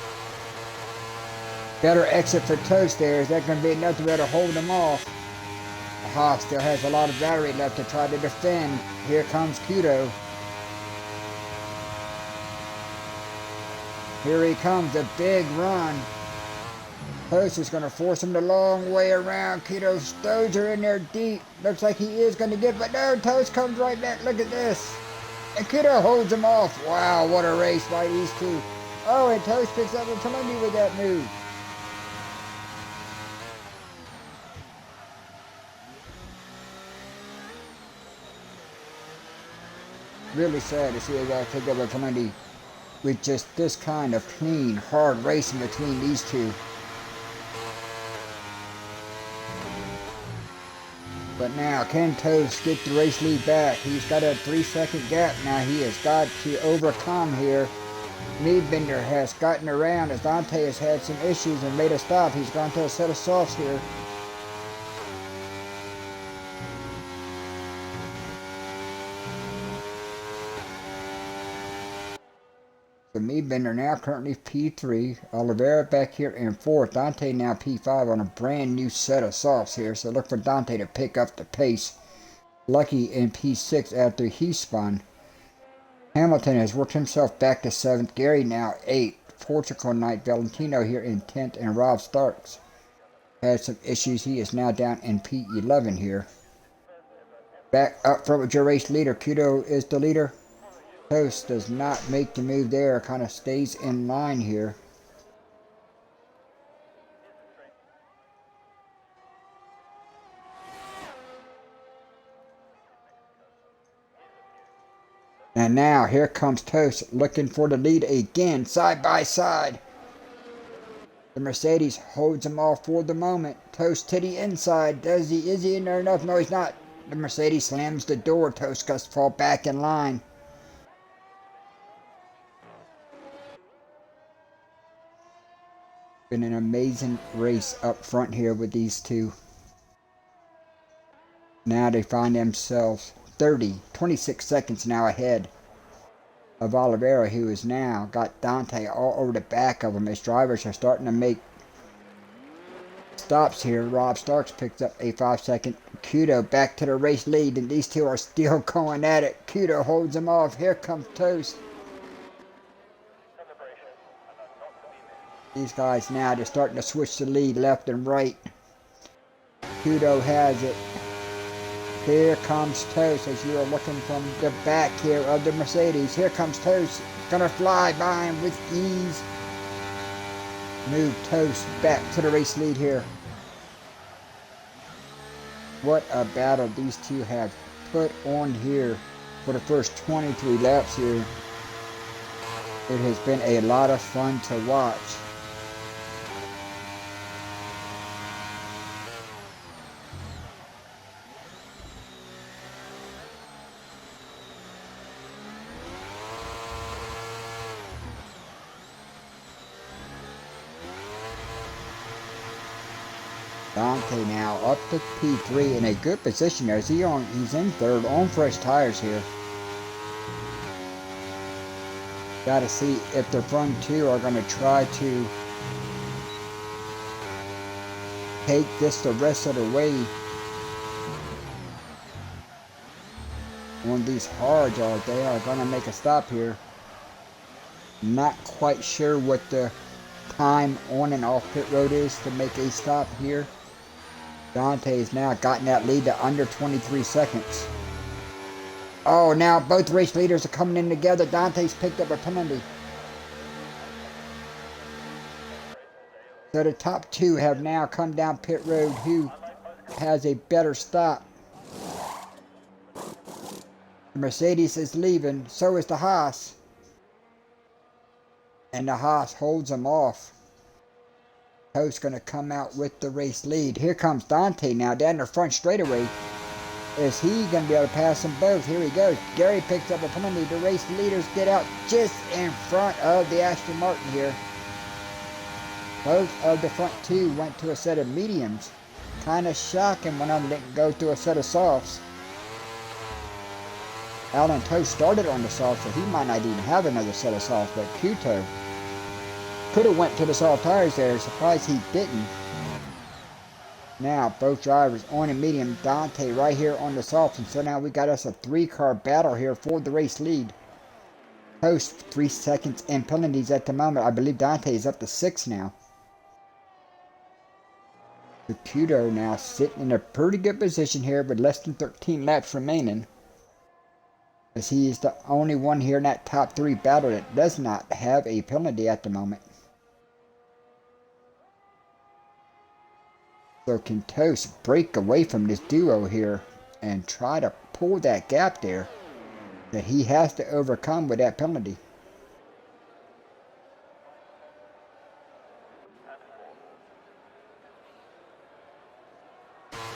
Better exit for Toast there. Is that going to be enough to be able to hold him off? The Haas still has a lot of battery left to try to defend. Here comes Kuto. Here he comes, a big run. Toast is going to force him the long way around. Kuto stows her in there deep. Looks like he is going to get, but no, Toast comes right back. Look at this. And Kuto holds him off. Wow, what a race by these two. Oh, and Toast picks up a penalty with that move. Really sad to see a guy pick up a penalty with just this kind of clean, hard racing between these two. But now, can Toast get the race lead back? He's got a 3-second gap now. He has got to overcome here. Meadbender has gotten around as Dante has had some issues and made a stop. He's gone to a set of softs here. So Meadbender now currently P3. Oliveira back here in 4th. Dante now P5 on a brand new set of softs here. So look for Dante to pick up the pace. Lucky in P6 after he spun. Hamilton has worked himself back to 7th. Gary now 8th. Portugal Knight Valentino here in 10th. And Rob Starks had some issues. He is now down in P11 here. Back up front with your race leader. Kuto is the leader. Toast does not make the move there, kind of stays in line here. And now here comes Toast looking for the lead again, side by side. The Mercedes holds him off for the moment. Toast to the inside. Is he in there enough? No, he's not. The Mercedes slams the door. Toast has to fall back in line. Been an amazing race up front here with these two. Now they find themselves 26 seconds now ahead of Oliveira, who has now got Dante all over the back of him. His drivers are starting to make stops here. Rob Starks picks up a 5-second. Kuto back to the race lead, and these two are still going at it. Kuto holds him off. Here comes Toast. These guys now, they're starting to switch the lead left and right. Kuto has it. Here comes Toast as you are looking from the back here of the Mercedes. Here comes Toast. Gonna fly by him with ease. Move Toast back to the race lead here. What a battle these two have put on here for the first 23 laps here. It has been a lot of fun to watch. Dante now up to P3 in a good position there. He's in 3rd on fresh tires here. Got to see if the front two are going to try to take this the rest of the way on these hards, or they are going to make a stop here. Not quite sure what the time on and off pit road is to make a stop here. Dante has now gotten that lead to under 23 seconds. Oh, now both race leaders are coming in together. Dante's picked up a penalty. So the top two have now come down pit road. Who has a better stop? The Mercedes is leaving. So is the Haas. And the Haas holds them off. Toast's going to come out with the race lead. Here comes Dante now down the front straightaway. Is he going to be able to pass them both? Here he goes. Gary picks up a penalty. The race leaders get out just in front of the Aston Martin here. Both of the front two went to a set of mediums. Kind of shocking one of them didn't go to a set of softs. Alan Toast started on the soft, so he might not even have another set of softs, but Kuto could have went to the soft tires there. Surprised he didn't. Now both drivers on a medium. Dante right here on the softs, and so now we got us a 3-car battle here for the race lead. Toast 3 seconds in penalties at the moment. I believe Dante is up to 6 now. Kuto now sitting in a pretty good position here with less than 13 laps remaining, as he is the only one here in that top 3 battle that does not have a penalty at the moment. So can Toast break away from this duo here and try to pull that gap there that he has to overcome with that penalty?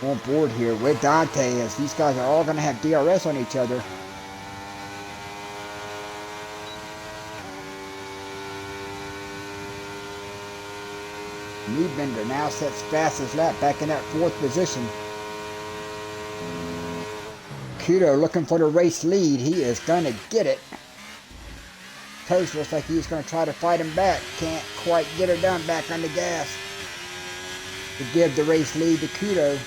On board here with Dante, as these guys are all going to have DRS on each other. Niebender now sets fastest lap back in that 4th position. Kuto looking for the race lead. He is going to get it. Toast looks like he's going to try to fight him back. Can't quite get her done back on the gas to give the race lead to Kuto.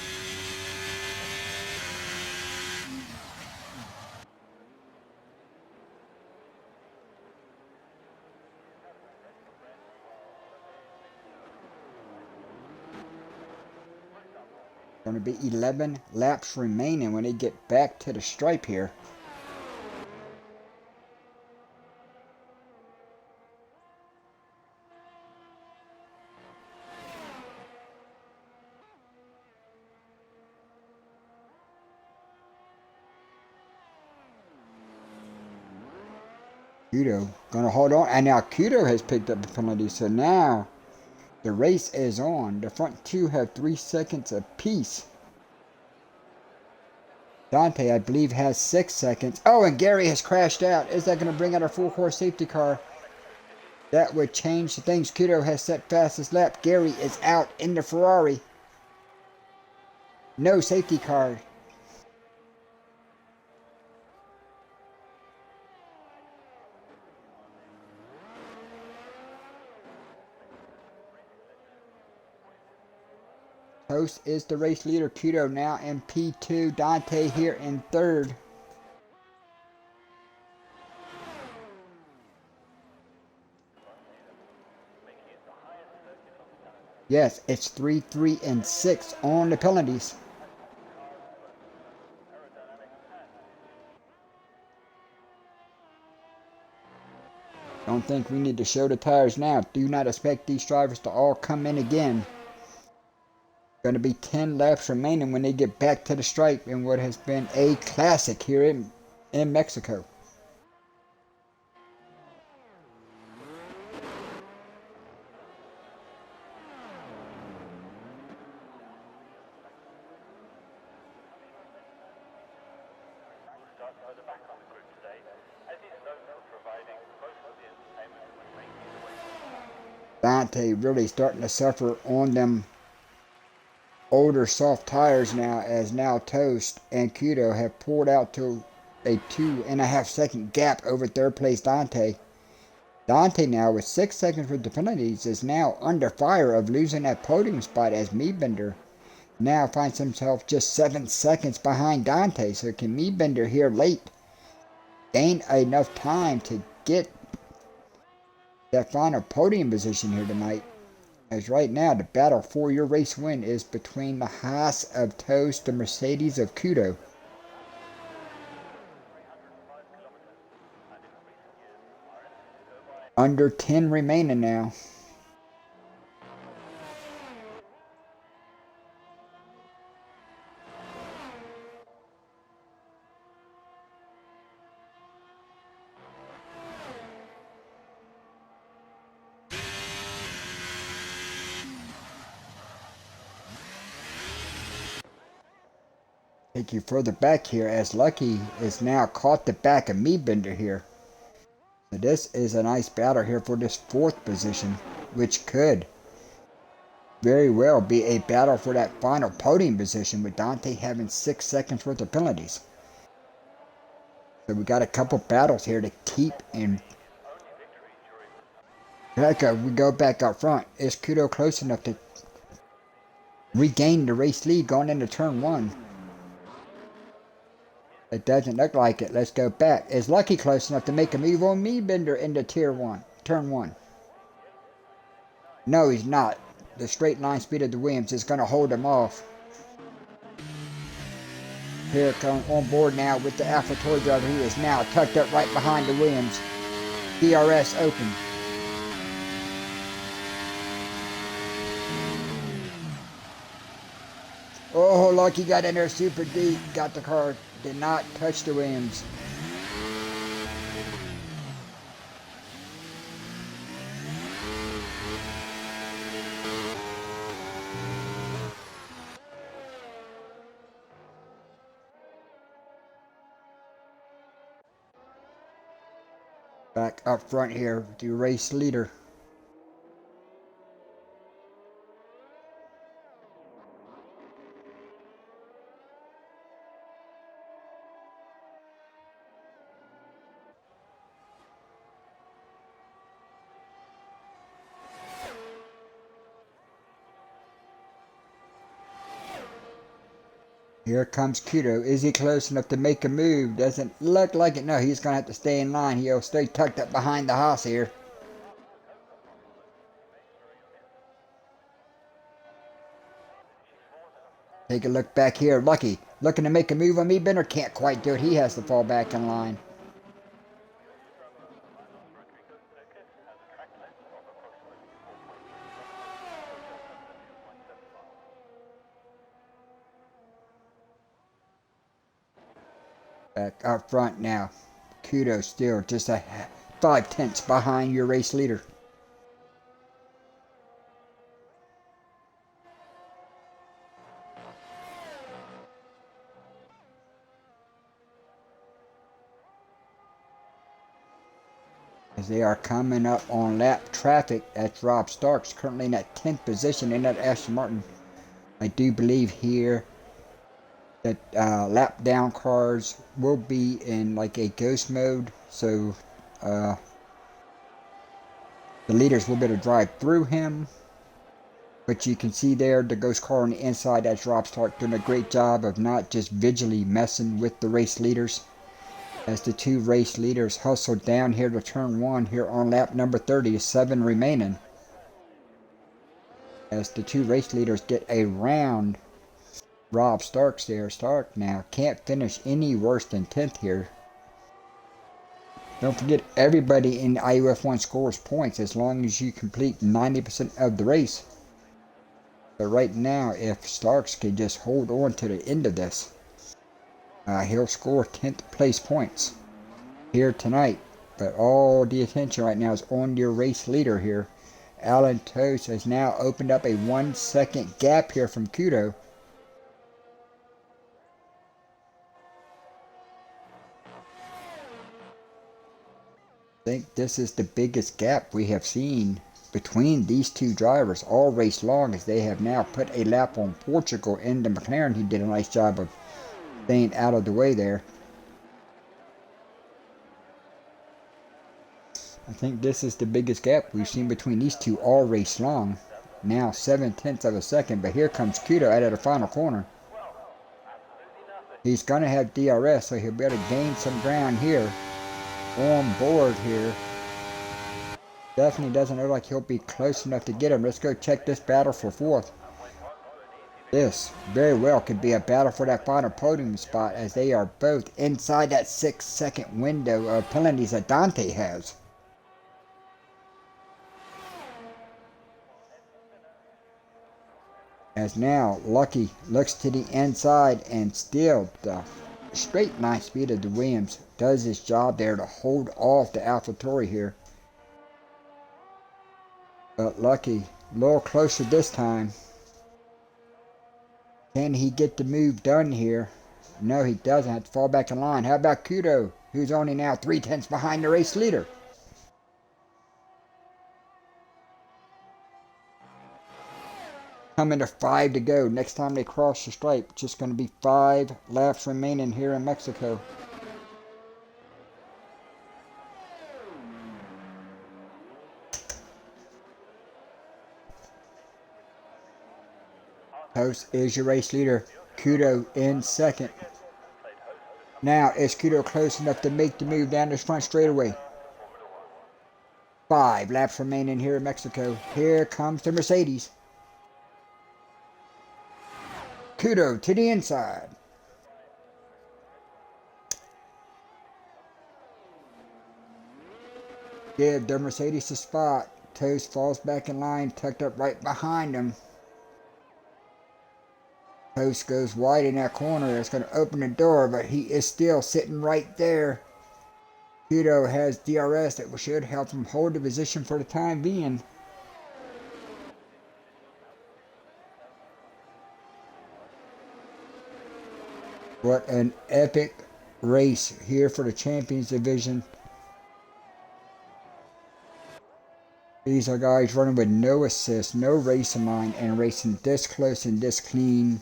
Going to be 11 laps remaining when they get back to the stripe here. Kuto going to hold on, and now Kuto has picked up the penalty, so now the race is on. The front two have 3 seconds apiece. Dante, I believe, has 6 seconds. Oh, and Gary has crashed out. Is that going to bring out a full-course safety car? That would change the things. Kuto has set fastest lap. Gary is out in the Ferrari. No safety car. Toast is the race leader. Kuto now in P2. Dante here in 3rd. Yes, it's 3, 3, and 6 on the penalties. Don't think we need to show the tires now. Do not expect these drivers to all come in again. Going to be 10 laps remaining when they get back to the stripe in what has been a classic here in Mexico. Dante really starting to suffer on them older soft tires now, as now Toast and Kuto have pulled out to a 2.5 second gap over 3rd place Dante. Dante now with 6 seconds with the penalties is now under fire of losing that podium spot, as Niebender now finds himself just 7 seconds behind Dante. So can Niebender here late gain enough time to get that final podium position here tonight. As right now, the battle for your race win is between the Haas of Toast, the Mercedes of Kudo. Under 10 remaining now. Take you further back here as Lucky is now caught the back of me Bender here. So this is a nice battle here for this 4th position, which could very well be a battle for that final podium position with Dante having 6 seconds worth of penalties. So we got a couple battles here to keep in. We go back up front. Is Kudo close enough to regain the race lead going into turn 1? It doesn't look like it. Let's go back. Is Lucky close enough to make a move on me Bender into turn 1? No, he's not. The straight line speed of the Williams is going to hold him off. Here come on board now with the Alpha Toy driver. He is now tucked up right behind the Williams. DRS open. Oh, Lucky got in there super deep. Got the car. Did not touch the Williams. Back up front here, the race leader. Here comes Kudo. Is he close enough to make a move? Doesn't look like it. No, he's going to have to stay in line. He'll stay tucked up behind the Haas here. Take a look back here. Lucky looking to make a move on me. Bender can't quite do it. He has to fall back in line. Back up front now. Kudo still just a 5/10 behind your race leader. As they are coming up on lap traffic, that's Rob Starks currently in that 10th position in that Aston Martin. I do believe here that lap down cars will be in like a ghost mode, so the leaders will be able to drive through him. But you can see there the ghost car on the inside, that's Rob Stark doing a great job of not just visually messing with the race leaders. As the 2 race leaders hustle down here to turn 1 here on lap number 30, 7 remaining. As the 2 race leaders get around Rob Starks there. Stark now can't finish any worse than 10th here. Don't forget, everybody in IUF1 scores points as long as you complete 90% of the race. But right now, if Starks can just hold on to the end of this, he'll score 10th place points here tonight. But all the attention right now is on your race leader here. Alan Toast has now opened up a 1 second gap here from Kudo. I think this is the biggest gap we have seen between these 2 drivers all race long, as they have now put a lap on Portugal in the McLaren. He did a nice job of staying out of the way there. I think this is the biggest gap we've seen between these 2 all race long. Now 7/10 of a second, but here comes Kudo out of the final corner. He's going to have DRS, so he'll be able to gain some ground here on board here. Definitely doesn't look like he'll be close enough to get him. Let's go check this battle for fourth. This very well could be a battle for that final podium spot, as they are both inside that 6-second window of penalties that Dante has. As now Lucky looks to the inside, and still the straight line speed of the Williams does its job there to hold off the AlphaTauri here. But Lucky a little closer this time. Can he get the move done here? No, he doesn't. Have to fall back in line. How about Kudo, who's only now 3/10 behind the race leader? Coming to 5 to go. Next time they cross the stripe, just going to be 5 laps remaining here in Mexico. Post is your race leader. Kudo in second. Now, is Kudo close enough to make the move down this front straightaway? 5 laps remaining here in Mexico. Here comes the Mercedes. Kudo to the inside. Give the Mercedes a spot. Toast falls back in line, tucked up right behind him. Post goes wide in that corner. It's going to open the door, but he is still sitting right there. Kudo has DRS that should help him hold the position for the time being. What an epic race here for the Champions Division. These are guys running with no assist, no racing line, and racing this close and this clean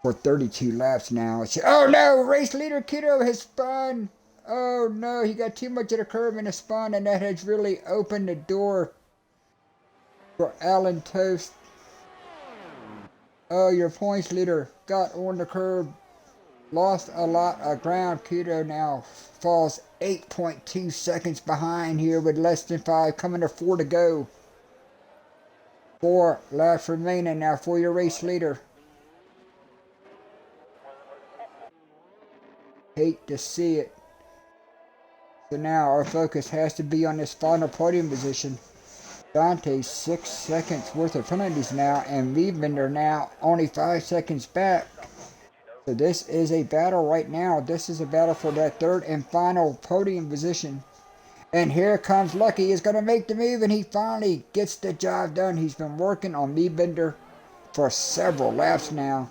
for 32 laps now. Oh no, race leader Kudo has spun. Oh no, he got too much of the curb in the spun, and that has really opened the door for Alan Toast. Oh, your points leader got on the curb, lost a lot of ground. Kudo now falls 8.2 seconds behind here with less than 5, coming to 4 to go. 4 laps remaining now for your race leader. Hate to see it. So now our focus has to be on this final podium position. Dante's 6 seconds worth of penalties now, and Liebender now only 5 seconds back. So this is a battle right now. This is a battle for that third and final podium position. And here comes Lucky. He's going to make the move, and he finally gets the job done. He's been working on Liebender for several laps now.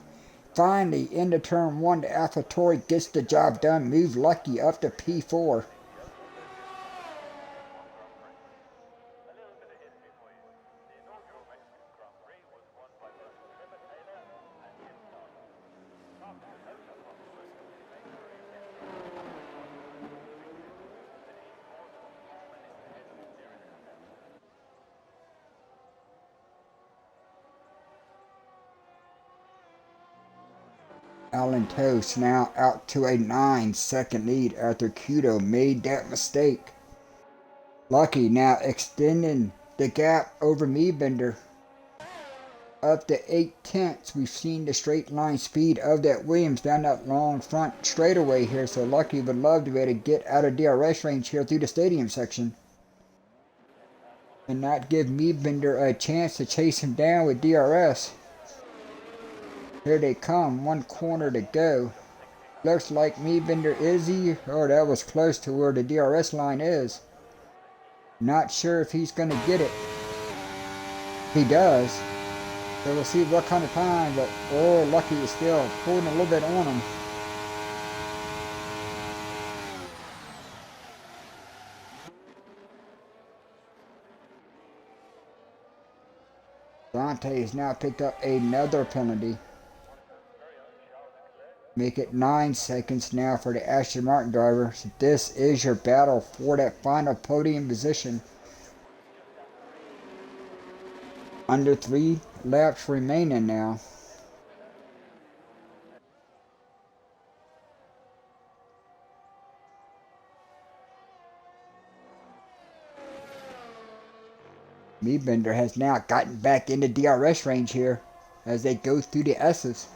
Finally, into turn 1, the AlphaTauri gets the job done. Move Lucky up to P4. Alan Toast now out to a 9-second lead after Kudo made that mistake. Lucky now extending the gap over Liebender up to 8/10. We've seen the straight line speed of that Williams down that long front straightaway here, so Lucky would love to be able to get out of DRS range here through the stadium section and not give Liebender a chance to chase him down with DRS. Here they come, 1 corner to go. Looks like Liebender is he? Oh, that was close to where the DRS line is. Not sure if he's going to get it. He does. So we'll see what kind of time, but oh, Lucky is still pulling a little bit on him. Dante has now picked up another penalty. Make it 9 seconds now for the Aston Martin driver. So this is your battle for that final podium position. Under 3 laps remaining now. Meebender has now gotten back into DRS range here as they go through the S's.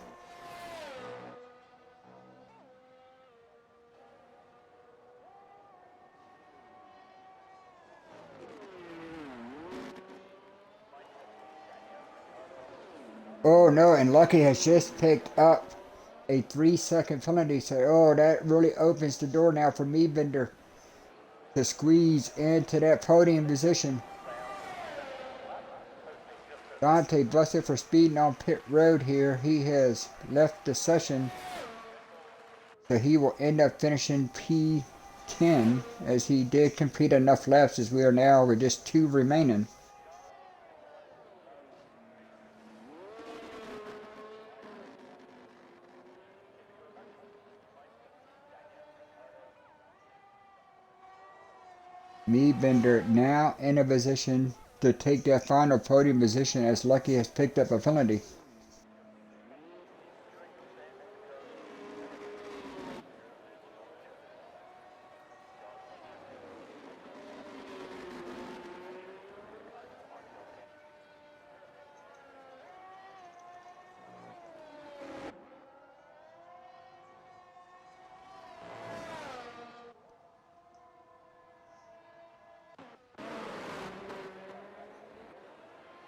Oh no, and Lucky has just picked up a 3-second penalty. So, oh, that really opens the door now for Meebender to squeeze into that podium position. Dante busted for speeding on pit road here. He has left the session. So he will end up finishing P10 as he did complete enough laps as we are now with just 2 remaining. Meebender now in a position to take that final podium position as Lucky has picked up a penalty.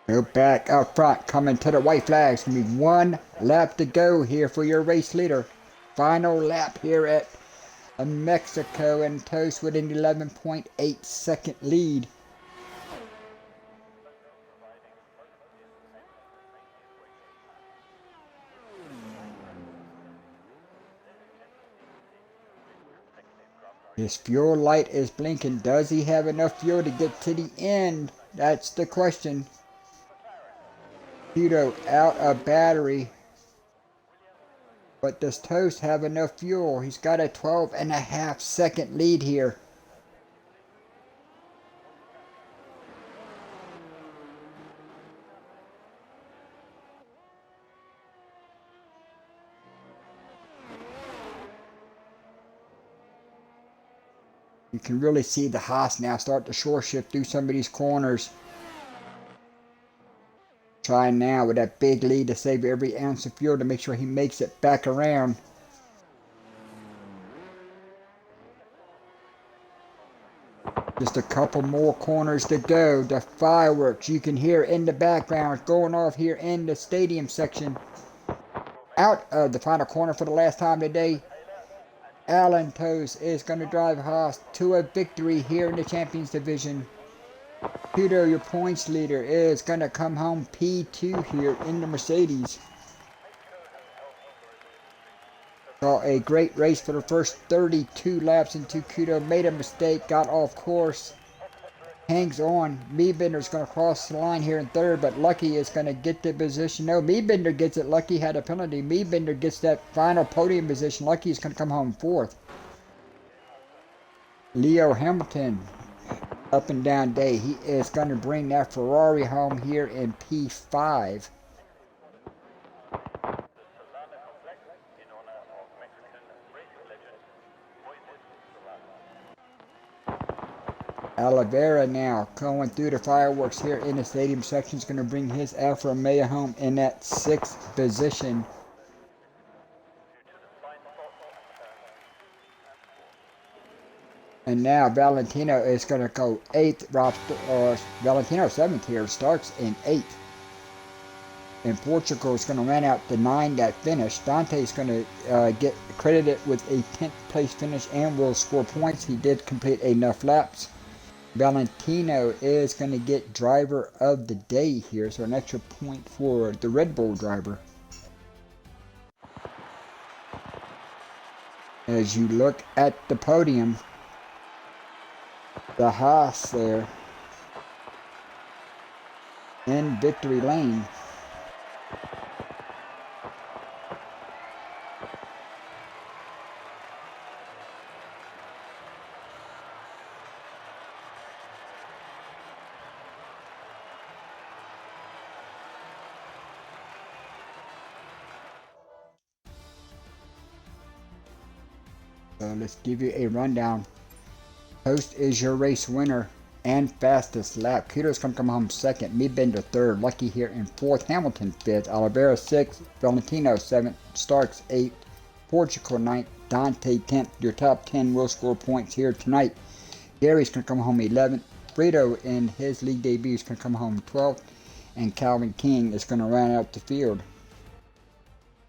Go back up front, coming to the white flags. Gonna be 1 lap to go here for your race leader. Final lap here at Mexico, and Toast with an 11.8 second lead. His fuel light is blinking. Does he have enough fuel to get to the end? That's the question. Kudo out of battery. But does Toast have enough fuel? He's got a 12.5 second lead here. You can really see the Haas now start to short shift through some of these corners. Trying now with that big lead to save every ounce of fuel to make sure he makes it back around. Just a couple more corners to go. The fireworks you can hear in the background going off here in the stadium section. Out of the final corner for the last time today. Alan Toast is going to drive Haas to a victory here in the Champions Division. Kudo, your points leader, is going to come home P2 here in the Mercedes. Saw a great race for the first 32 laps into Kudo. Made a mistake, got off course. Hangs on. Meebender's going to cross the line here in third, but Lucky is going to get the position. No, Meebender gets it. Lucky had a penalty. Meebender gets that final podium position. Lucky is going to come home fourth. Leo Hamilton, up and down day. He is going to bring that Ferrari home here in P5. Oliveira now going through the fireworks here in the stadium section is going to bring his Alfa Romeo home in that 6th position. And now Valentino is going to go 8th. Valentino 7th here, starts in 8th. And Portugal is going to run out the 9 that finished. Dante is going to get credited with a 10th place finish and will score points. He did complete enough laps. Valentino is going to get driver of the day here, so an extra point for the Red Bull driver. As you look at the podium, the Haas there in victory lane. So let's give you a rundown. Toast is your race winner. and fastest lap. Kudo's going to come home second, Midbender third, Lucky here in fourth, Hamilton fifth, Oliveira sixth, Valentino seventh, Starks eighth, Portugal ninth, Dante 10th. Your top 10 will score points here tonight. Gary's going to come home 11th, Brito in his league debut is going to come home 12th, and Calvin King is going to round out the field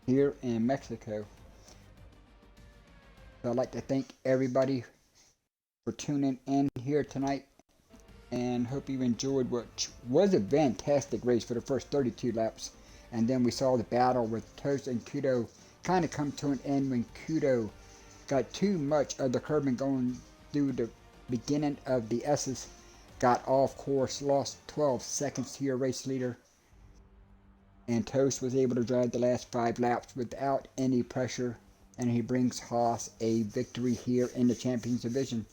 here in Mexico. So I'd like to thank everybody for tuning in here tonight, and hope you enjoyed what was a fantastic race for the first 32 laps. And then we saw the battle with Toast and Kudo kind of come to an end when Kudo got too much of the curbing going through the beginning of the S's, got off course, lost 12 seconds to your race leader, and Toast was able to drive the last 5 laps without any pressure, and he brings Haas a victory here in the Champions Division.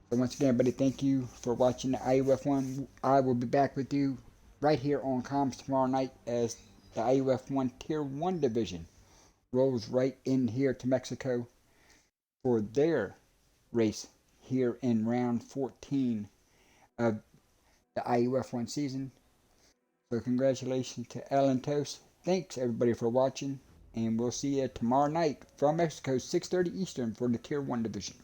So once again, everybody, thank you for watching the IUF1. I will be back with you right here on comms tomorrow night as the IUF1 Tier 1 division rolls right in here to Mexico for their race here in round 14 of the IUF1 season. So congratulations to Alan Toast. Thanks everybody for watching, and we'll see you tomorrow night from Mexico, 6:30 Eastern for the Tier 1 division.